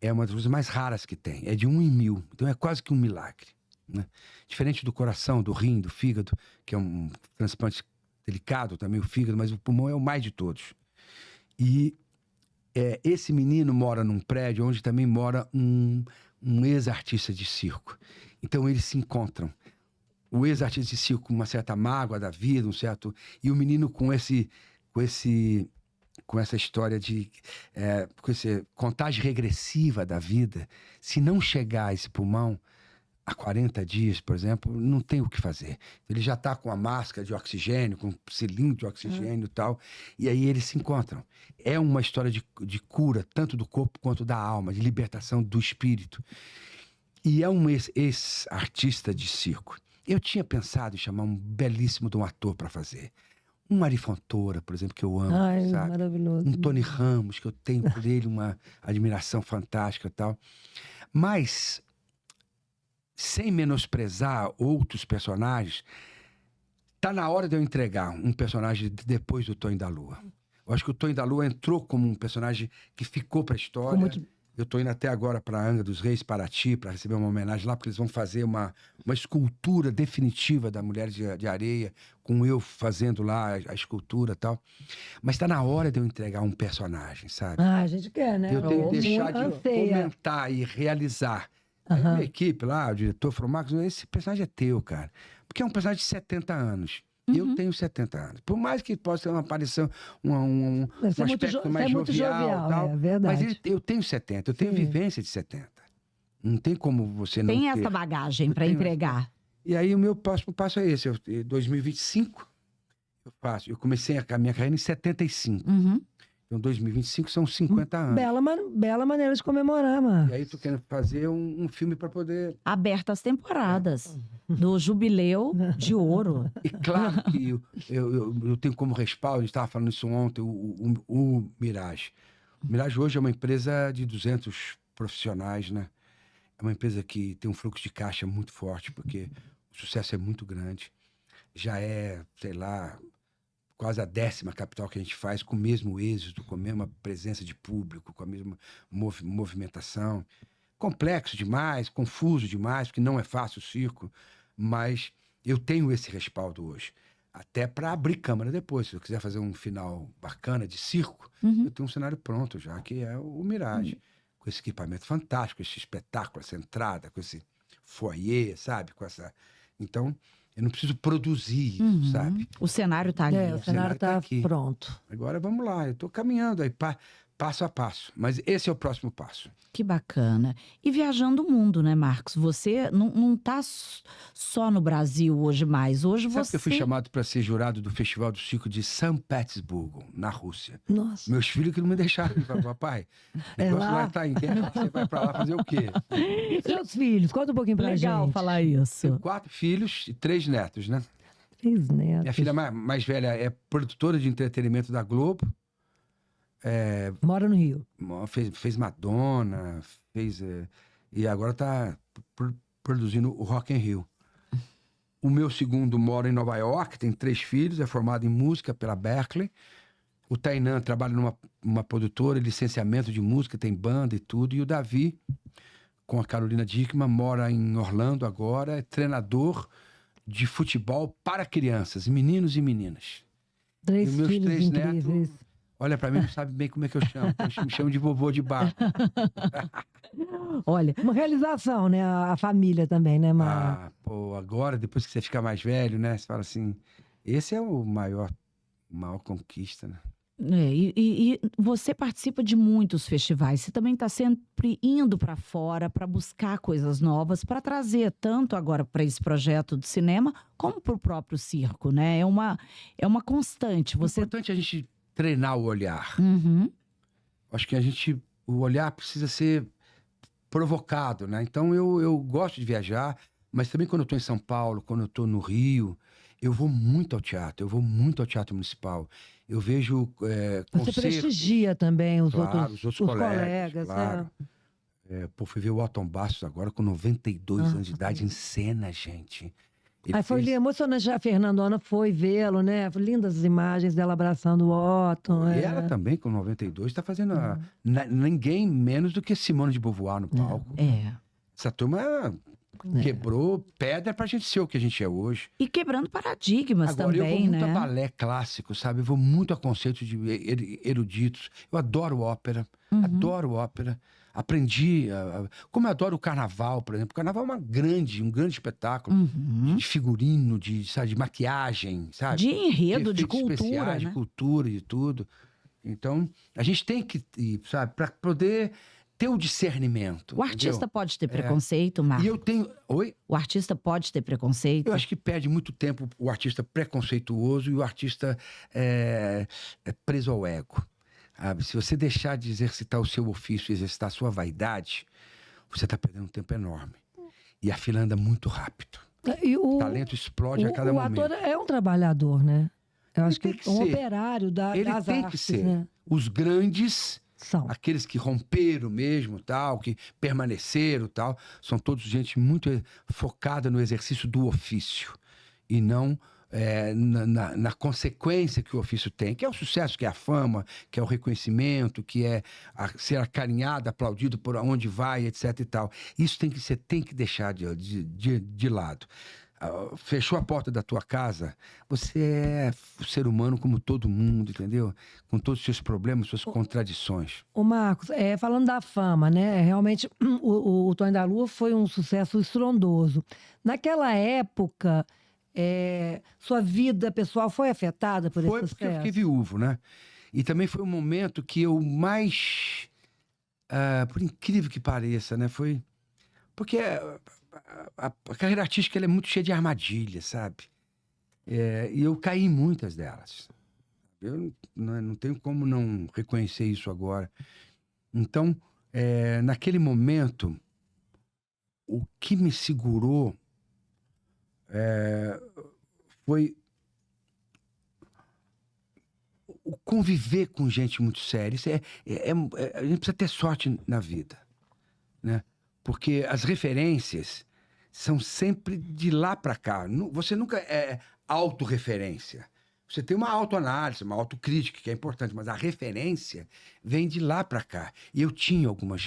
é uma das coisas mais raras que tem. É de 1 em 1000. Então, é quase que um milagre. Né? Diferente do coração, do rim, do fígado, que é um transplante delicado também, o fígado, mas o pulmão é o mais de todos. E esse menino mora num prédio onde também mora um ex-artista de circo. Então, eles se encontram. O ex-artista de circo com uma certa mágoa da vida, e o menino com essa história de com essa contagem regressiva da vida. Se não chegar a esse pulmão há 40 dias, por exemplo, não tem o que fazer. Ele já está com a máscara de oxigênio, com um cilindro de oxigênio e tal, e aí eles se encontram. É uma história de cura, tanto do corpo quanto da alma, de libertação do espírito. E é um ex-artista de circo. Eu tinha pensado em chamar um belíssimo de um ator para fazer. Um Ari Fontoura, por exemplo, que eu amo, Ai, sabe? maravilhoso. Um Tony Ramos, que eu tenho por ele uma admiração fantástica e tal. Mas, sem menosprezar outros personagens, tá na hora de eu entregar um personagem depois do Tonho da Lua. Eu acho que o Tonho da Lua entrou como um personagem que ficou para a história. Ficou muito- Eu tô indo até agora para Angra dos Reis, Paraty, para receber uma homenagem lá, porque eles vão fazer uma escultura definitiva da Mulher de Areia, com eu fazendo lá a escultura e tal. Mas tá na hora de eu entregar um personagem, sabe? A gente quer, né? Eu tenho que deixar de Anseia. comentar e realizar. Aí Aham. minha equipe lá, o diretor falou, Marcos, esse personagem é teu, cara. Porque é um personagem de 70 anos. E eu tenho 70 anos. Por mais que possa ter uma aparição, um Você é muito aspecto mais muito jovial e tal, é verdade. mas eu tenho 70, eu tenho Sim. vivência de 70. Não tem como você não Tem ter. essa bagagem Eu para tenho entregar. E aí o meu próximo passo é esse. Em 2025, eu faço. Eu comecei a minha carreira em 75. Uhum. Então, 2025 são 50 anos. Bela maneira de comemorar, mano. E aí tô querendo fazer um filme para poder... Abertas temporadas do Jubileu de Ouro. E claro que eu tenho como respaldo, a gente estava falando isso ontem, o Mirage. O Mirage hoje é uma empresa de 200 profissionais, né? É uma empresa que tem um fluxo de caixa muito forte, porque o sucesso é muito grande. Já é, sei lá, quase a 10ª capital que a gente faz, com o mesmo êxito, com a mesma presença de público, com a mesma movimentação. Complexo demais, confuso demais, porque não é fácil o circo, mas eu tenho esse respaldo hoje. Até para abrir câmera depois. Se eu quiser fazer um final bacana de circo, eu tenho um cenário pronto já, que é o Mirage. Com esse equipamento fantástico, esse espetáculo, essa entrada, com esse foyer, sabe? Com essa... Então, eu não preciso produzir isso, sabe? O cenário tá ali. O cenário tá tá aqui. pronto. Agora vamos lá, eu estou caminhando aí, passo a passo. Mas esse é o próximo passo. Que bacana. E viajando o mundo, né, Marcos? Você não tá só no Brasil hoje mais. Hoje Sabe você... que eu fui chamado para ser jurado do Festival do Circo de São Petersburgo, na Rússia. Nossa. Meus filhos que não me deixaram. Falaram, papai, o negócio lá? lá tá em guerra, você vai para lá fazer o quê? E seus filhos? Conta um pouquinho pra Legal gente. falar isso. Tenho 4 filhos e 3 netos, né? 3 netos. Minha filha mais velha é produtora de entretenimento da Globo. Mora no Rio. Fez Madonna, e agora está produzindo o Rock in Rio. O meu segundo mora em Nova York, tem 3 filhos, é formado em música pela Berkeley. O Tainan trabalha numa produtora, licenciamento de música, tem banda e tudo. E o Davi, com a Carolina Dickman, mora em Orlando agora, é treinador de futebol para crianças, meninos e meninas. 3 E meus filhos 3 incríveis. netos... Olha, pra mim não sabe bem como é que eu chamo. Me chamo de vovô de barco. Olha, Uma realização, né? A família também, né, Mara? Ah, pô, agora, depois que você fica mais velho, né? Você fala assim, esse é o maior conquista, né? e você participa de muitos festivais. Você também está sempre indo para fora para buscar coisas novas, para trazer tanto agora para esse projeto de cinema, como para o próprio circo, né? É uma constante. É importante a gente treinar o olhar. Uhum. Acho que o olhar precisa ser provocado, né? Então eu gosto de viajar, mas também quando eu estou em São Paulo, quando eu estou no Rio, eu vou muito ao teatro, municipal. Eu vejo Você concertos, prestigia também os claro, outros, os os colegas, colegas, claro. né? Pô, fui ver o Otton Bastos agora com 92 anos de idade em cena, gente. Ele Aí foi fez- emocionante. A Fernanda Ana foi vê-lo, né? Lindas as imagens dela abraçando o Otton. E ela também, com 92, está fazendo ninguém menos do que Simone de Beauvoir no palco. Essa turma quebrou pedra pra gente ser o que a gente é hoje. E quebrando paradigmas Agora, eu vou também, muito né? a balé clássico, sabe? Eu vou muito a conceitos de eruditos. Eu adoro ópera, adoro ópera. Aprendi, como eu adoro o carnaval, por exemplo. O carnaval é um grande espetáculo de figurino, sabe, de maquiagem, sabe? De enredo, de efeitos cultura, especiais, né? de cultura e tudo. Então, a gente tem que ir, sabe, para poder ter o discernimento. O artista entendeu? pode ter preconceito, Marcos? E eu tenho... Oi? O artista pode ter preconceito? Eu acho que perde muito tempo o artista preconceituoso e o artista preso ao ego. Sabe? Se você deixar de exercitar o seu ofício, exercitar a sua vaidade, você está perdendo um tempo enorme. E a fila anda muito rápido. E O talento explode a cada o momento. ator é um trabalhador, né? Eu acho tem que que é um ser. operário Ele das tem artes, que ser. né? Os grandes, São. aqueles que romperam mesmo, tal, que permaneceram, tal, são todos gente muito focada no exercício do ofício e não na consequência que o ofício tem, que é o sucesso, que é a fama, que é o reconhecimento, que é ser acarinhado, aplaudido por onde vai, etc e tal. Isso você tem que deixar de lado. Fechou a porta da tua casa, você é um ser humano como todo mundo, entendeu? Com todos os seus problemas, suas contradições. Ô Marcos, falando da fama, né? Realmente, o Tonho da Lua foi um sucesso estrondoso. Naquela época, sua vida pessoal foi afetada por esse Foi porque eu sucesso? fiquei viúvo, né? E também foi um momento que eu mais, por incrível que pareça, né? Foi porque a carreira artística ela é muito cheia de armadilhas, sabe? E eu caí em muitas delas. Eu não tenho como não reconhecer isso agora. Então, naquele momento, o que me segurou foi o conviver com gente muito séria. Isso a gente precisa ter sorte na vida, né? Porque as referências são sempre de lá para cá. Você nunca é autorreferência. Você tem uma autoanálise, uma autocrítica, que é importante, mas a referência vem de lá para cá. E eu tinha algumas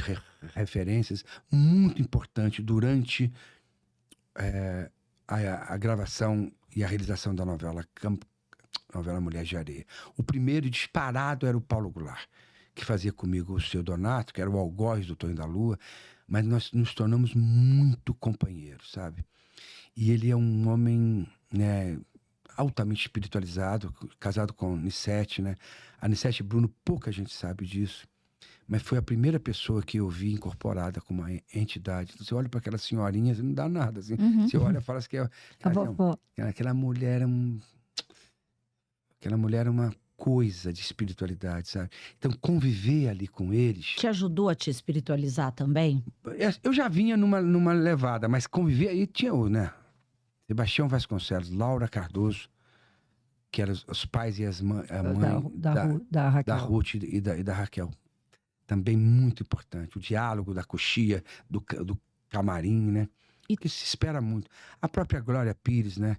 referências muito importantes durante a gravação e a realização da novela Mulher de Areia. O primeiro disparado era o Paulo Goulart, que fazia comigo o Seu Donato, que era o algoz do Tonho da Lua, mas nós nos tornamos muito companheiros, sabe? E ele é um homem, né, altamente espiritualizado, casado com Nissete, né? A Nissete Bruno, pouca gente sabe disso, mas foi a primeira pessoa que eu vi incorporada como uma entidade. Você olha para aquela senhorinha, não dá nada, assim. Você olha e fala assim aquela mulher aquela mulher é uma coisa de espiritualidade, sabe? Então, conviver ali com eles... Te ajudou a te espiritualizar também? Eu já vinha numa levada, mas conviver... Aí tinha né? Sebastião Vasconcelos, Laura Cardoso, que eram os pais e a mãe da Raquel. Da Ruth e da Raquel. Também muito importante. O diálogo da coxia, do camarim, né? E que se espera muito. A própria Glória Pires, né?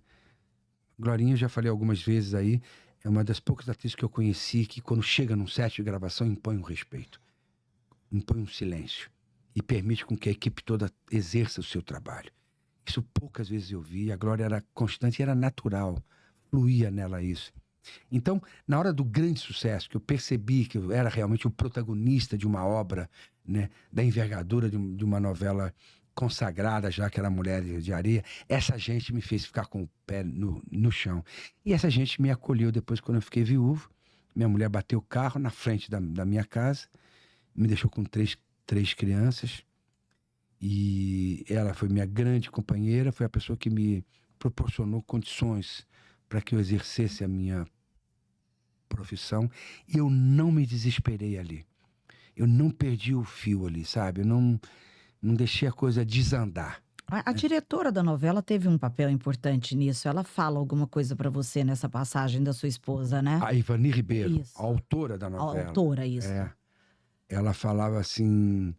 Glorinha, eu já falei algumas vezes aí, é uma das poucas atrizes que eu conheci que, quando chega num set de gravação, impõe um respeito, impõe um silêncio e permite com que a equipe toda exerça o seu trabalho. Isso poucas vezes eu vi. A Glória era constante e era natural, fluía nela isso. Então, na hora do grande sucesso, que eu percebi que eu era realmente o protagonista de uma obra, né, da envergadura de uma novela consagrada, já que era Mulher de Areia, essa gente me fez ficar com o pé no chão. E essa gente me acolheu depois, quando eu fiquei viúvo. Minha mulher bateu o carro na frente da minha casa, me deixou com três crianças, e ela foi minha grande companheira, foi a pessoa que me proporcionou condições para que eu exercesse a minha profissão, e eu não me desesperei ali. Eu não perdi o fio ali, sabe? Eu não deixei a coisa desandar. A diretora da novela teve um papel importante nisso. Ela fala alguma coisa pra você nessa passagem da sua esposa, né? A Ivani Ribeiro, Isso. a autora da novela. A autora, isso. Ela falava assim...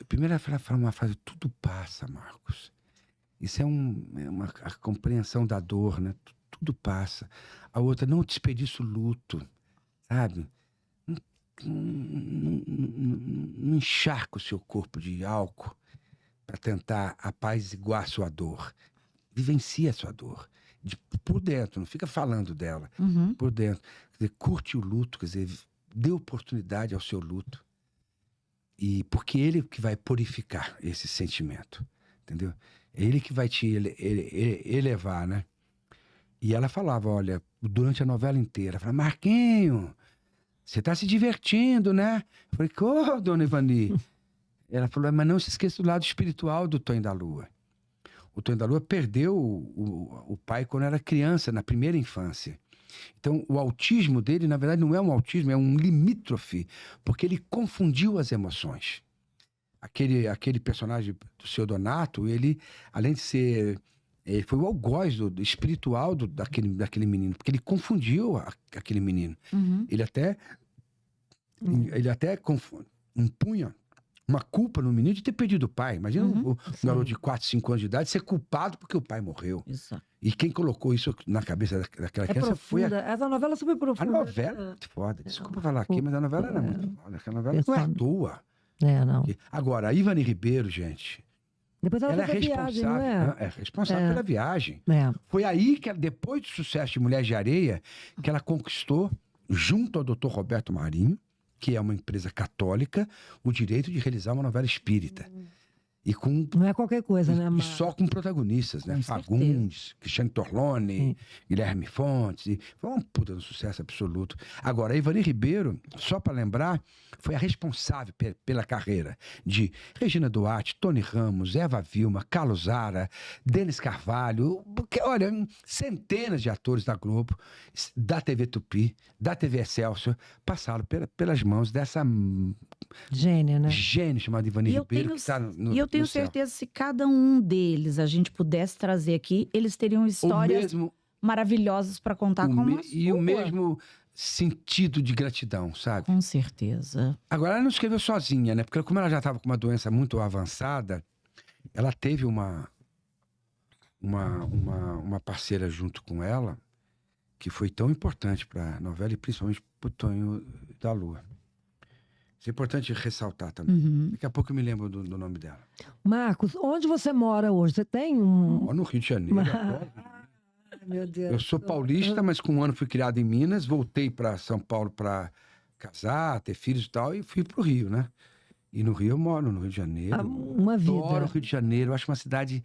Primeiro ela falava uma frase: tudo passa, Marcos. Isso é a compreensão da dor, né? Tudo passa. A outra: não desperdiça o luto, sabe? Não encharca o seu corpo de álcool para tentar apaziguar a sua dor. Vivencia a sua dor. Por dentro, não fica falando dela. Uhum. Por dentro. Quer dizer, curte o luto, quer dizer, dê oportunidade ao seu luto. E porque ele que vai purificar esse sentimento, entendeu? É ele que vai te elevar, né? E ela falava, olha, durante a novela inteira, falava: Marquinho, você tá se divertindo, né? Eu falei: ô, dona Ivani. Ela falou: mas não se esqueça do lado espiritual do Tonho da Lua. O Tonho da Lua perdeu o pai quando era criança, na primeira infância. Então, o autismo dele, na verdade, não é um autismo, é um limítrofe, porque ele confundiu as emoções. aquele personagem do Seu Donato, ele, além de ser... Ele foi o algoz do espiritual daquele menino, porque ele confundiu aquele menino. Uhum. Ele até impunha uma culpa no menino de ter perdido o pai. Imagina o garoto de 4, 5 anos de idade ser culpado porque o pai morreu. Exato. E quem colocou isso na cabeça daquela É criança foi profunda. Essa novela é super a profunda. novela. É muito foda. Desculpa falar aqui, mas a novela era muito foda. Aquela novela não é à toa. Não. Agora, a Ivani Ribeiro, gente, Depois ela ela é foi pra viagem, não responsável. é? É responsável pela viagem. É. Foi aí que, depois do sucesso de Mulher de Areia, que ela conquistou, junto ao Dr. Roberto Marinho, que é uma empresa católica, o direito de realizar uma novela espírita. E com Não é qualquer coisa, né, e Mar? só com protagonistas, né? Com Fagundes, Cristiane Torlone, Guilherme Fontes. Foi um puta de um sucesso absoluto. Agora, a Ivani Ribeiro, só para lembrar, foi a responsável pela carreira de Regina Duarte, Tony Ramos, Eva Vilma, Carlos Zara, Denis Carvalho, porque, olha, centenas de atores da Globo, da TV Tupi, da TV Excelsior, passaram pelas mãos dessa Gênia, né? gênio chamada Ivani E eu Ribeiro, tenho- que está no E eu tenho no céu. certeza que se cada um deles a gente pudesse trazer aqui, eles teriam O histórias mesmo, maravilhosas para contar como a e o sua. mesmo sentido de gratidão, sabe? Com certeza. Agora, ela não escreveu sozinha, né? Porque como ela já estava com uma doença muito avançada, ela teve uma parceira junto com ela que foi tão importante para a novela e principalmente para o Tonho da Lua. Isso é importante ressaltar também. Uhum. Daqui a pouco eu me lembro do nome dela. Marcos, onde você mora hoje? Você tem um... Ó, no Rio de Janeiro. eu adoro. Ai, meu Deus. Eu sou paulista, mas com um ano fui criado em Minas, voltei para São Paulo para casar, ter filhos e tal, e fui para o Rio, né? E no Rio eu moro, no Rio de Janeiro. Uma vida. Adoro o Rio de Janeiro, eu acho uma cidade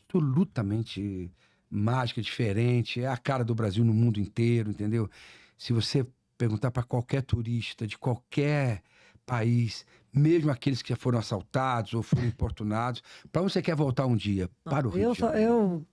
absolutamente mágica, diferente, é a cara do Brasil no mundo inteiro, entendeu? Se você perguntar para qualquer turista de qualquer país, mesmo aqueles que já foram assaltados ou foram importunados, para onde você quer voltar um dia? Para o Rio de Janeiro.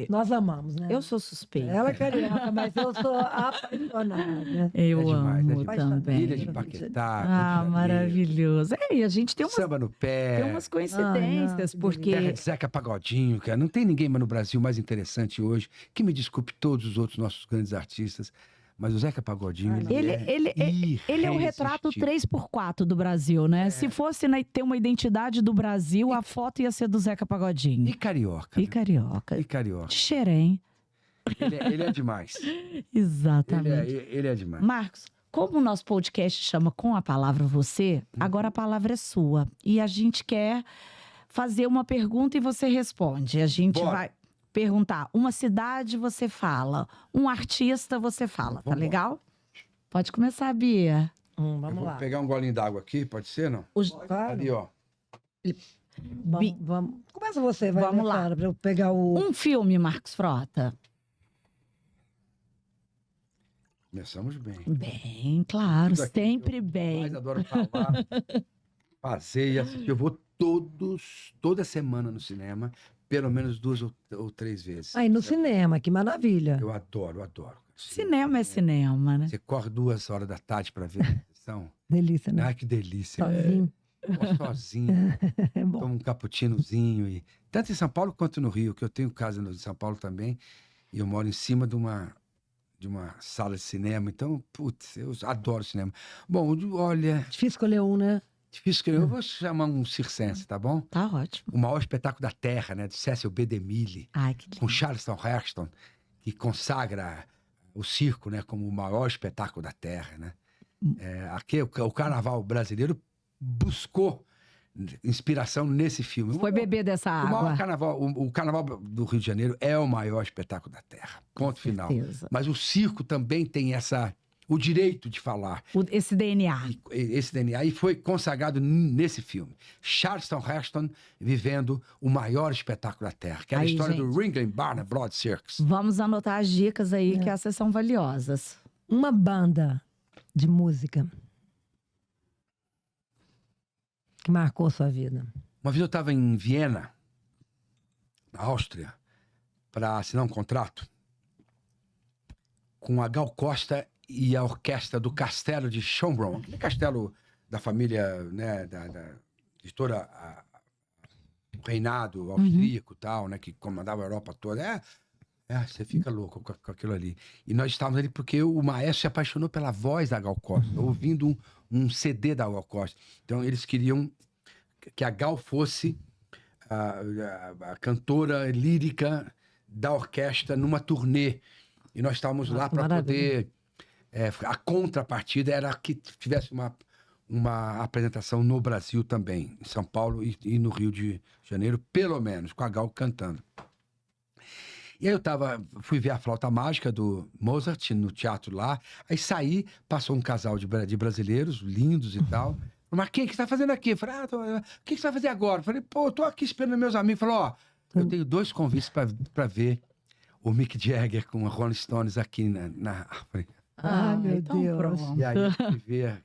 Nós amamos, né? Eu sou suspeita. Ela é carioca, mas eu sou apaixonada. Eu É demais, amo demais. também. Ilha de Paquetá, Rio de Ah, Janeiro, maravilhoso. E a gente tem samba no pé, tem umas coincidências, que porque terra de Zeca Pagodinho, cara. Não tem ninguém mais no Brasil mais interessante hoje, que me desculpe todos os outros nossos grandes artistas, mas o Zeca Pagodinho, ele é o retrato 3x4 do Brasil, né? Se fosse ter uma identidade do Brasil, a foto ia ser do Zeca Pagodinho. E carioca. E né? carioca. E carioca. De Xerém. Ele é demais. Exatamente. Ele é demais. Marcos, como o nosso podcast chama Com a Palavra Você, agora a palavra é sua. E a gente quer fazer uma pergunta e você responde. A gente Bora. vai perguntar uma cidade, você fala. Um artista, você fala. Tá Vambora. legal? Pode começar, Bia. Eu Vamos vou lá. pegar um golinho d'água aqui, pode ser, não? Claro. Ali, ó. Vamos. Começa você, vai. Vamos né, lá. Clara, pra eu pegar o... Um filme, Marcos Frota. Começamos bem. Bem, claro, Tudo aquilo sempre que eu bem. mais adoro falar, fazer e assistir. Eu vou toda semana no cinema, pelo menos 2 ou 3 vezes. Aí, no cinema, que maravilha. Eu adoro. Cinema é cinema, né? Você corre 2 horas da tarde para ver a sessão. Delícia, né? Ai, que delícia. Sozinho. Vou sozinho, É bom. tomo um cappuccinozinho. Tanto em São Paulo quanto no Rio, que eu tenho casa em São Paulo também. E eu moro em cima de uma sala de cinema. Então, putz, eu adoro cinema. Bom, olha, Difícil escolher um, né? difícil escolher. Eu vou chamar um circense, tá bom? Tá ótimo. O maior espetáculo da Terra, né? De Cecil B. DeMille, Ai, que com lindo. Charleston Heston, que consagra o circo, né? Como o maior espetáculo da Terra, né? Aqui, o carnaval brasileiro buscou inspiração nesse filme. Foi beber dessa O maior água. carnaval, o carnaval do Rio de Janeiro é o maior espetáculo da Terra. Ponto final. Certeza. Mas o circo também tem o direito de falar. Esse DNA. Esse DNA, e foi consagrado nesse filme. Charleston Heston vivendo o maior espetáculo da Terra, que é a Aí, história gente. do Ringling Barnum Broad Circus. Vamos anotar as dicas aí, que essas são valiosas. Uma banda de música que marcou sua vida. Uma vez eu estava em Viena, na Áustria, para assinar um contrato com a Gal Costa e a orquestra do Castelo de Schönbrunn, aquele castelo da família, né, editora o reinado austríaco e tal, né? Que comandava a Europa toda. Você fica louco com aquilo ali. E nós estávamos ali porque o maestro se apaixonou pela voz da Gal Costa, ouvindo um CD da Gal Costa. Então, eles queriam que a Gal fosse a cantora lírica da orquestra numa turnê. E nós estávamos lá para poder... a contrapartida era que tivesse uma apresentação no Brasil também, em São Paulo e no Rio de Janeiro, pelo menos, com a Gal cantando. E aí fui ver a Flauta Mágica do Mozart no teatro lá, aí saí, passou um casal de brasileiros, lindos e tal. Marquinhos, o que você tá fazendo aqui? Eu falei, o que você vai fazer agora? Eu falei, eu tô aqui esperando meus amigos. Falei, eu tenho 2 convites para ver o Mick Jagger com a Rolling Stones aqui na... Meu então Deus. pronto. E aí eu fui ver,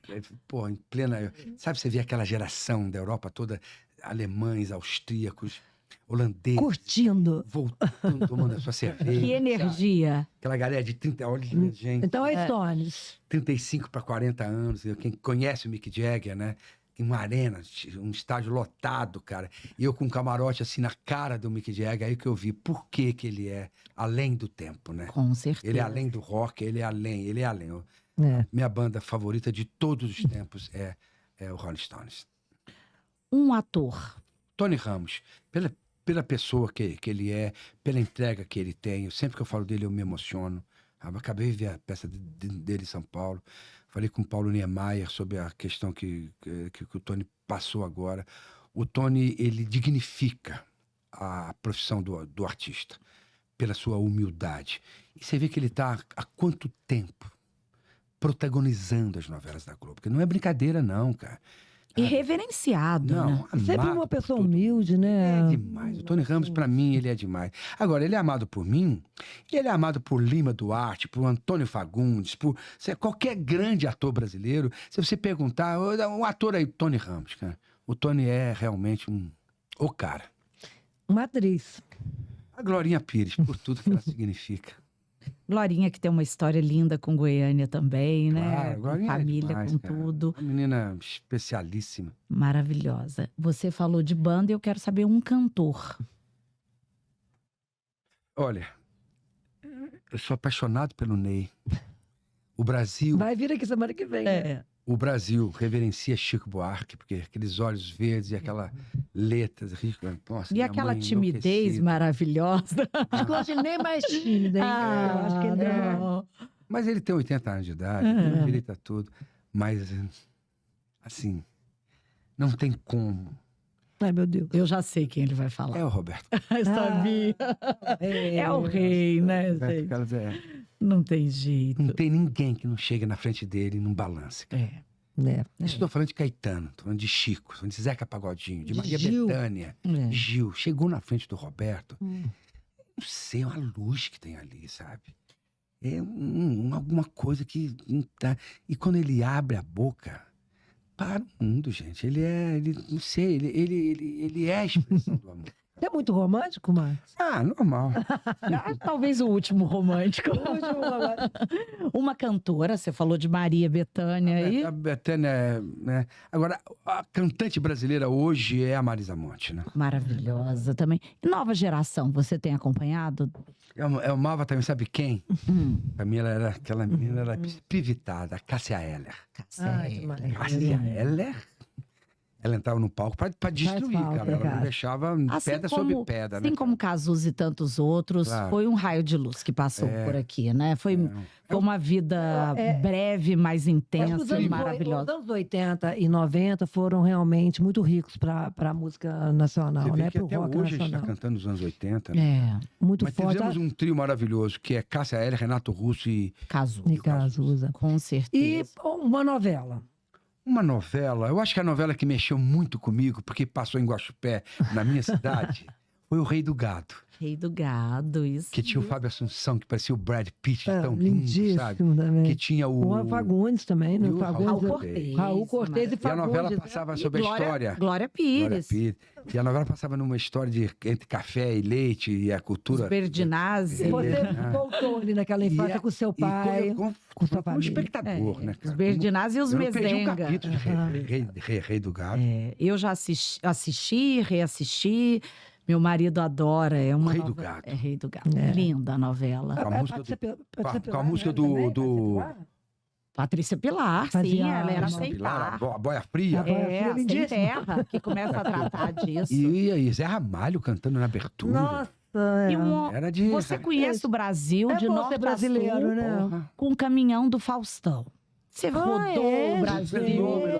em plena... Sabe, você vê aquela geração da Europa toda, alemães, austríacos, holandeses. Curtindo. Voltando, tomando a sua cerveja. Que energia. Aquela galera de 30, olha, gente. Então é Stones. 35 para 40 anos. Quem conhece o Mick Jagger, né? Em uma arena, um estádio lotado, cara. E eu com um camarote assim na cara do Mick Jagger, aí que eu vi por que ele é além do tempo, né? Com certeza. Ele é além do rock, ele é além. Minha banda favorita de todos os tempos é o Rolling Stones. Um ator. Tony Ramos, pela pessoa que ele é, pela entrega que ele tem. Sempre que eu falo dele, eu me emociono. Eu acabei de ver a peça dele em São Paulo. Falei com o Paulo Niemeyer sobre a questão que o Tony passou agora. O Tony, ele dignifica a profissão do artista pela sua humildade. E você vê que ele está há quanto tempo protagonizando as novelas da Globo. Porque não é brincadeira, não, cara. E reverenciado, né? Sempre uma pessoa humilde, né? É demais. O Tony Ramos, pra mim, ele é demais. Agora, ele é amado por mim, e ele é amado por Lima Duarte, por Antônio Fagundes, por qualquer grande ator brasileiro. Se você perguntar, um ator aí, Tony Ramos, cara. O Tony é realmente o cara. Uma atriz. A Glorinha Pires, por tudo que ela significa. Glorinha, que tem uma história linda com Goiânia também, né? Claro, Com Glorinha família, demais, com cara. tudo. Uma menina especialíssima. Maravilhosa. Você falou de banda e eu quero saber um cantor. Olha, eu sou apaixonado pelo Ney. O Brasil... Vai vir aqui semana que vem. Né? O Brasil reverencia Chico Buarque, porque aqueles olhos verdes e aquela letra rica. Nossa, E aquela timidez maravilhosa. Acho que eu acho ele nem mais tímido, hein? Eu acho que ele não. Mas ele tem 80 anos de idade, tem direito a tudo. Mas, assim, não tem como. Ai, meu Deus. Eu já sei quem ele vai falar. É o Roberto. Eu sabia. É o rei, né, gente? Carlos, Não tem jeito. não tem ninguém que não chegue na frente dele e não balance. Cara. Isso estou falando de Caetano, estou falando de Chico, estou falando de Zeca Pagodinho, de Maria Gil. Bethânia, Gil. Chegou na frente do Roberto, não sei, é uma luz que tem ali, sabe? É alguma coisa que não tá... E quando ele abre a boca, para o mundo, gente. Não sei, ele é a expressão do amor. Você é muito romântico, Marcos? Normal. Talvez o último romântico. Uma cantora, você falou de Maria Bethânia aí. A Bethânia, né? Agora, a cantante brasileira hoje é a Marisa Monte, né? Maravilhosa também. E nova geração, você tem acompanhado? Eu amava também, sabe quem? Pra mim, ela era aquela menina, ela era pivitada, a Cássia Eller. Cássia Eller? Ela entrava no palco pra destruir, cara. Ela não deixava pedra sobre pedra, assim, né? Assim como Cazuza e tantos outros, foi um raio de luz que passou por aqui, né? Foi uma vida breve, mas intensa e maravilhosa. Os anos 80 e 90 foram realmente muito ricos para a música nacional, Você vê né? que Pro até rock hoje nacional. a gente está cantando os anos 80. Né? Muito mas forte. Mas tivemos um trio maravilhoso, que é Cássia Eller, Renato Russo e Cazuza. Com certeza. E uma novela. Uma novela, eu acho que a novela que mexeu muito comigo, porque passou em Guaxupé, na minha cidade, foi o Rei do Gado. Rei do Gado, isso. Que tinha o Fábio Assunção, que parecia o Brad Pitt, É, tão lindo, lindíssimo sabe? também. Que tinha o... O Fagundes também, né? E o Fagundes, Raul Cortez. Cortez. Raul Cortez e E a Fagundes. novela né? passava sobre a história. Glória Glória Pires. Pires. E a novela passava numa história entre café e leite e a Os cultura... Berdinazzi. Você É. voltou ali naquela infância com seu pai, com sua um família. espectador, né, Os cara? Berdinazzi e os Eu não perdi um Mezenga. capítulo de Rei do Gado. Eu já assisti, reassisti. Meu marido adora. É uma Rei do novela- Gado. É Rei do Gado. Linda a novela. Com a música Patrícia do- Pilar, com a música né, do- também? do- Patrícia Pilar? Patrícia Pilar, sim, Fazia ela era a sem Pilar, par. a boia fria. A boia fria É, sem lindíssima. terra, que começa a tratar disso. E aí, Zé Ramalho cantando na abertura. Nossa, E um- Era de... Você conhece o Brasil é de bom norte ser a brasileiro, sul né? Porra. com o caminhão do Faustão. Você rodou o Brasil.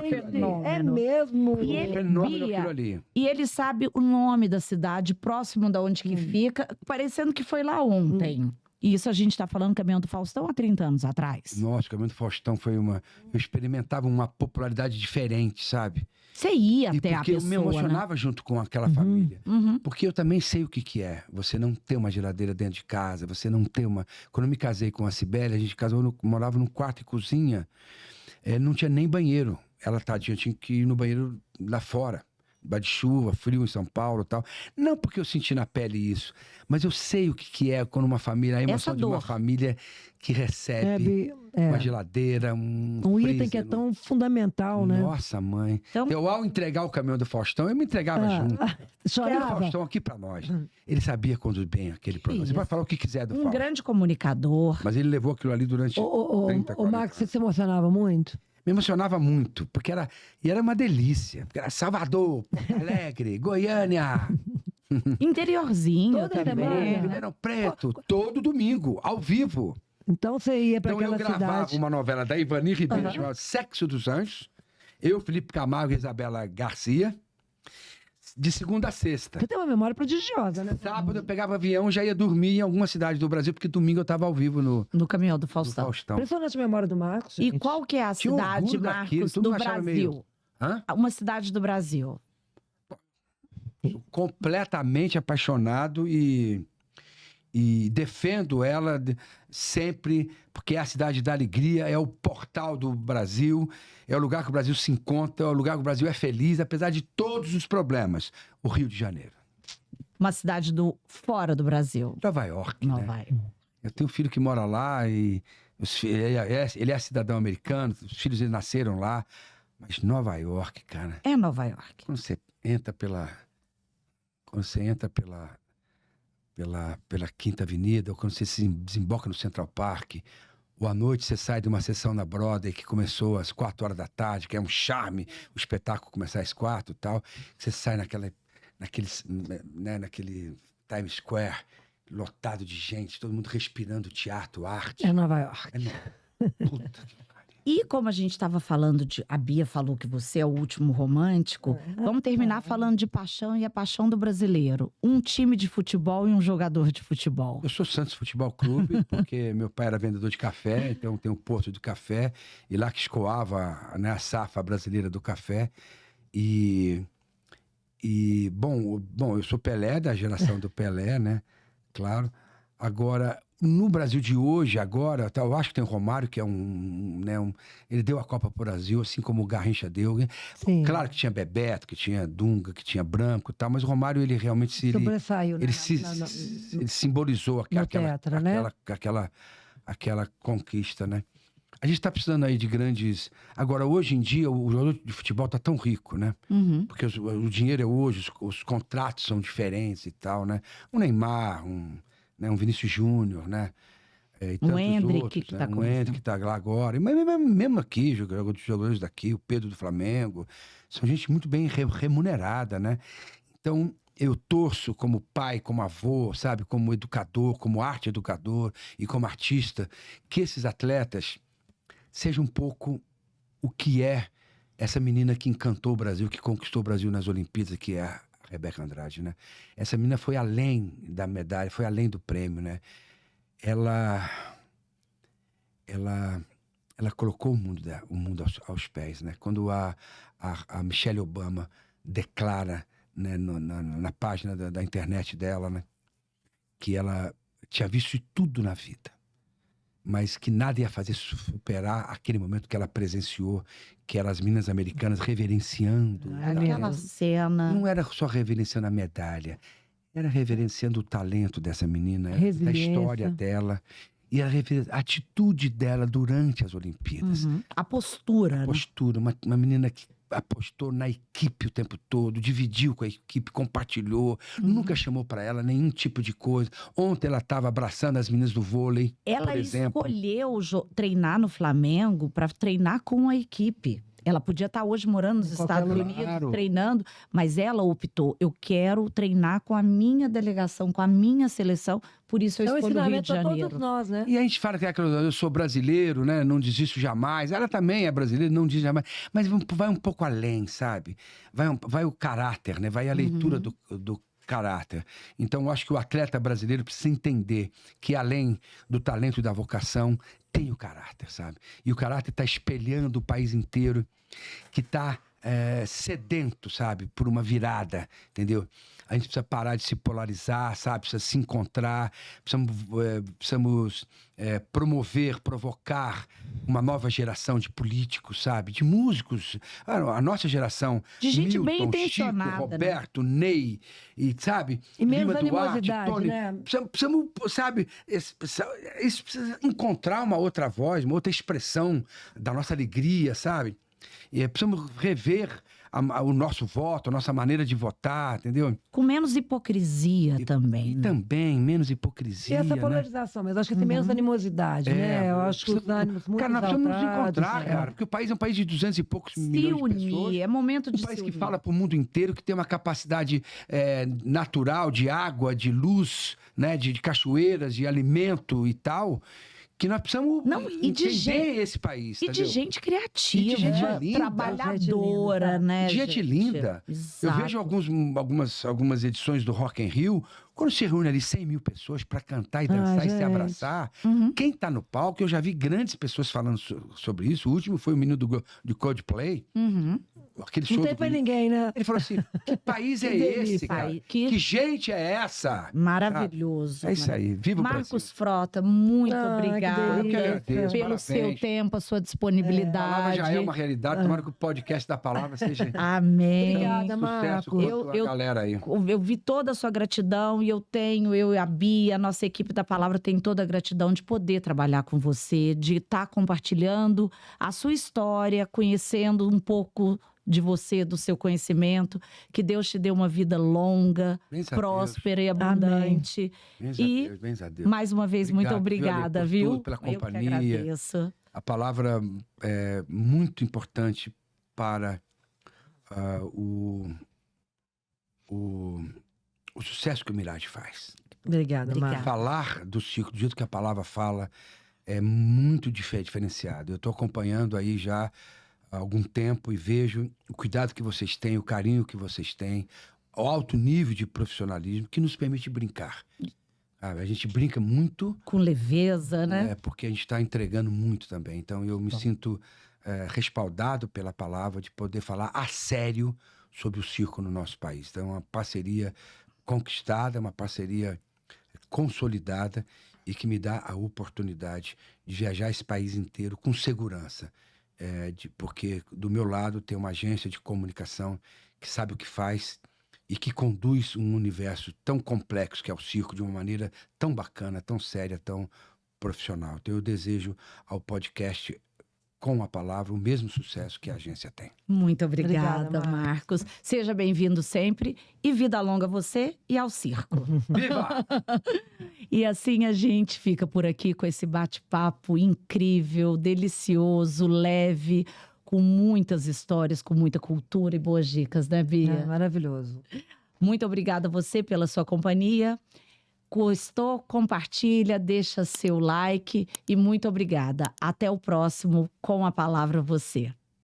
fenômeno. É mesmo. E ele- Fenômeno Bia, aquilo ali. E ele sabe o nome da cidade, próximo da onde que fica, parecendo que foi lá ontem. E isso a gente está falando Caminhão do Faustão há 30 anos atrás. Nossa, o Caminho do Faustão foi uma... Eu experimentava uma popularidade diferente, sabe? Você ia E até a porque eu me pessoa, né? emocionava junto com aquela família. Uhum. Porque eu também sei o que que é. Você não ter uma geladeira dentro de casa, você não ter uma... Quando eu me casei com a Cibele, a gente morava num quarto e cozinha, não tinha nem banheiro. Ela, tadinha, tinha que ir no banheiro lá fora. De chuva, frio em São Paulo e tal. Não porque eu senti na pele isso, mas eu sei o que que é quando uma família, a emoção Essa de uma dor. família que recebe uma geladeira, um Um item freezer, que é tão fundamental, né? Nossa, mãe. Então- Eu, ao entregar o caminhão do Faustão, eu me entregava junto. Porque era o Chorava. Faustão aqui pra nós. Ele sabia conduzir bem aquele programa. Você Isso. pode falar o que quiser do Um Fausto. grande comunicador. Mas ele levou aquilo ali durante 30, 40 Max, você anos. se emocionava muito? Me emocionava muito, porque era uma delícia. Porque era Salvador, Porto Alegre, Goiânia, Interiorzinho Toda também. semana. né? Ribeirão Preto, todo domingo, ao vivo. Então você ia para Então eu aquela gravava cidade. uma novela da Ivani Ribeiro, chamada Sexo dos Anjos. Eu, Felipe Camargo e Isabela Garcia. De segunda a sexta. Você tem uma memória prodigiosa, né? Sábado eu pegava avião e já ia dormir em alguma cidade do Brasil, porque domingo eu estava ao vivo no No Caminhão do do Faustão. Faustão. Impressionante a memória do Marcos. E gente. qual que é a Tinha cidade, orgulho daquilo, Marcos, todo do mundo achava Brasil? Hã? Uma cidade do Brasil. Sou completamente apaixonado e defendo ela sempre, porque é a cidade da alegria, é o portal do Brasil, é o lugar que o Brasil se encontra, é o lugar que o Brasil é feliz, apesar de todos os problemas. O Rio de Janeiro. Uma cidade fora do Brasil. Nova York, Não né? vai. Eu tenho um filho que mora lá e ele é cidadão americano, os filhos dele nasceram lá. Mas Nova York, cara, É Nova York. quando você entra pela Quinta Avenida, ou quando você se desemboca no Central Park, ou à noite você sai de uma sessão na Broadway que começou às 4 horas da tarde, que é um charme o espetáculo começar às 4 e tal, você sai naquele Times Square, lotado de gente, todo mundo respirando teatro, arte. É Nova York. Puta que pariu. E como a gente estava falando a Bia falou que você é o último romântico, vamos terminar falando de paixão e a paixão do brasileiro. Um time de futebol e um jogador de futebol. Eu sou Santos Futebol Clube, porque meu pai era vendedor de café, então tem um porto de café, e lá que escoava, né, a safra brasileira do café. Bom, eu sou Pelé, da geração do Pelé, né? Claro. Agora, no Brasil de hoje, eu acho que tem o Romário, que é ele deu a Copa pro Brasil, assim como o Garrincha deu. Sim. Claro que tinha Bebeto, que tinha Dunga, que tinha Branco e tal, mas o Romário, ele realmente Sobressaiu, né? ele simbolizou tetra, né? aquela conquista, né? A gente está precisando aí de grandes... Agora, hoje em dia, o jogador de futebol está tão rico, né? Uhum. Porque o dinheiro é hoje, os contratos são diferentes e tal, né? Um Neymar, um Vinícius Júnior, né? E tantos Endrick, outros, que né? tá Um começando. Endrick que tá lá agora. Mas mesmo aqui, jogadores daqui, o Pedro do Flamengo, são gente muito bem remunerada, né? Então, eu torço como pai, como avô, sabe? Como educador, como arte educador e como artista, que esses atletas sejam um pouco o que é essa menina que encantou o Brasil, que conquistou o Brasil nas Olimpíadas, que é a Rebeca Andrade, né? Essa menina foi além da medalha, foi além do prêmio, né? Ela colocou o mundo aos pés, né? Quando a Michelle Obama declara né, na página da internet dela, né, que ela tinha visto de tudo na vida, mas que nada ia fazer superar aquele momento que ela presenciou, que eram as meninas americanas reverenciando. Aquela cena. Não era só reverenciando a medalha, era reverenciando o talento dessa menina, a Resiliência. história dela e a atitude dela durante as Olimpíadas. A postura, A né? postura, uma menina que apostou na equipe o tempo todo, dividiu com a equipe, compartilhou, nunca chamou para ela nenhum tipo de coisa. Ontem ela estava abraçando as meninas do vôlei, Ela por exemplo. escolheu treinar no Flamengo para treinar com a equipe. Ela podia estar hoje morando nos Em qualquer Estados lugar. Unidos, Claro. treinando, mas ela optou, eu quero treinar com a minha delegação, com a minha seleção, por isso eu É um escolho o Rio de ensinamento a Janeiro. todos nós, né? E a gente fala que eu sou brasileiro, né? Não desisto jamais. Ela também é brasileira, não desiste jamais. Mas vai um pouco além, sabe? Vai o caráter, né? Vai a leitura do caráter. Então, eu acho que o atleta brasileiro precisa entender que, além do talento e da vocação, tem o caráter, sabe? E o caráter está espelhando o país inteiro, que está sedento, sabe? Por uma virada, entendeu? A gente precisa parar de se polarizar, sabe? Precisa se encontrar, precisamos promover, provocar uma nova geração de políticos, sabe? De músicos. A nossa geração, De gente Milton, bem intencionada, Chico, né? Roberto, Ney, e, sabe? E menos Lima Duarte, animosidade, Tony. né? Precisamos, sabe? Isso precisa encontrar uma outra voz, uma outra expressão da nossa alegria, sabe? E precisamos rever o nosso voto, a nossa maneira de votar, entendeu? Com menos hipocrisia também, E né? também menos E hipocrisia, essa né? polarização, mas eu acho que tem menos animosidade, né? Eu acho que os ânimos muito Cara, nós precisamos nos exaltados, encontrar, né? cara. Porque o país é um país de 200 e poucos Se milhões de pessoas. unir, é momento de Um país se que unir. fala para o mundo inteiro, que tem uma capacidade natural de água, de luz, né? De cachoeiras, de alimento e tal, que nós precisamos Não, e de entender gente- esse país, E de entendeu? gente criativa, E de gente linda, trabalhadora, gente né? Gente linda. Eu Exato. vejo algumas edições do Rock in Rio, quando se reúne ali 100 mil pessoas para cantar e dançar e se gente. abraçar. Uhum. Quem tá no palco, eu já vi grandes pessoas falando sobre isso. O último foi o menino do Coldplay, Uhum. aquele Não show tem do pra Billy. ninguém, né? Ele falou assim, que país é Que esse, delícia. cara? Pai, Que gente é essa? Maravilhoso. É isso aí, viva o Marcos Brasil. Frota, muito Ah, que obrigada Eu que delícia. agradeço, pelo parabéns. seu tempo, a sua A disponibilidade. palavra já é uma realidade, tomara que o podcast da palavra seja Amém. Obrigada, sucesso Marcos. com a Eu- tua eu- galera aí. Eu vi toda a sua gratidão e eu e a Bia, a nossa equipe da Palavra tem toda a gratidão de poder trabalhar com você, de estar compartilhando a sua história, conhecendo um pouco de você, do seu conhecimento. Que Deus te dê uma vida longa, Bens a próspera e abundante. Deus, E bens a Deus. Mais uma vez, muito Obrigado, viu, Ale, obrigada, por viu? tudo, pela Eu que companhia. agradeço. A palavra é muito importante para o sucesso que o Mirage faz. Obrigada, Obrigada. Marcos. Falar do circo, do jeito que a palavra fala, é muito diferenciado. Eu estou acompanhando aí já há algum tempo e vejo o cuidado que vocês têm, o carinho que vocês têm, o alto nível de profissionalismo que nos permite brincar. Sabe? A gente brinca muito Com leveza, né? porque a gente está entregando muito também. Então eu me sinto respaldado pela palavra de poder falar a sério sobre o circo no nosso país. Então é uma parceria conquistada, uma parceria consolidada e que me dá a oportunidade de viajar esse país inteiro com segurança. Porque do meu lado tem uma agência de comunicação que sabe o que faz e que conduz um universo tão complexo que é o circo de uma maneira tão bacana, tão séria, tão profissional. Então eu desejo ao podcast Com a Palavra o mesmo sucesso que a agência tem. Muito obrigada, Obrigada, Marcos. Seja bem-vindo sempre e vida longa a você e ao circo. Viva! E assim a gente fica por aqui com esse bate-papo incrível, delicioso, leve, com muitas histórias, com muita cultura e boas dicas, né, Bia? É, maravilhoso. Muito obrigada a você pela sua companhia. Gostou? Compartilha, deixa seu like e muito obrigada. Até o próximo Com a Palavra Você.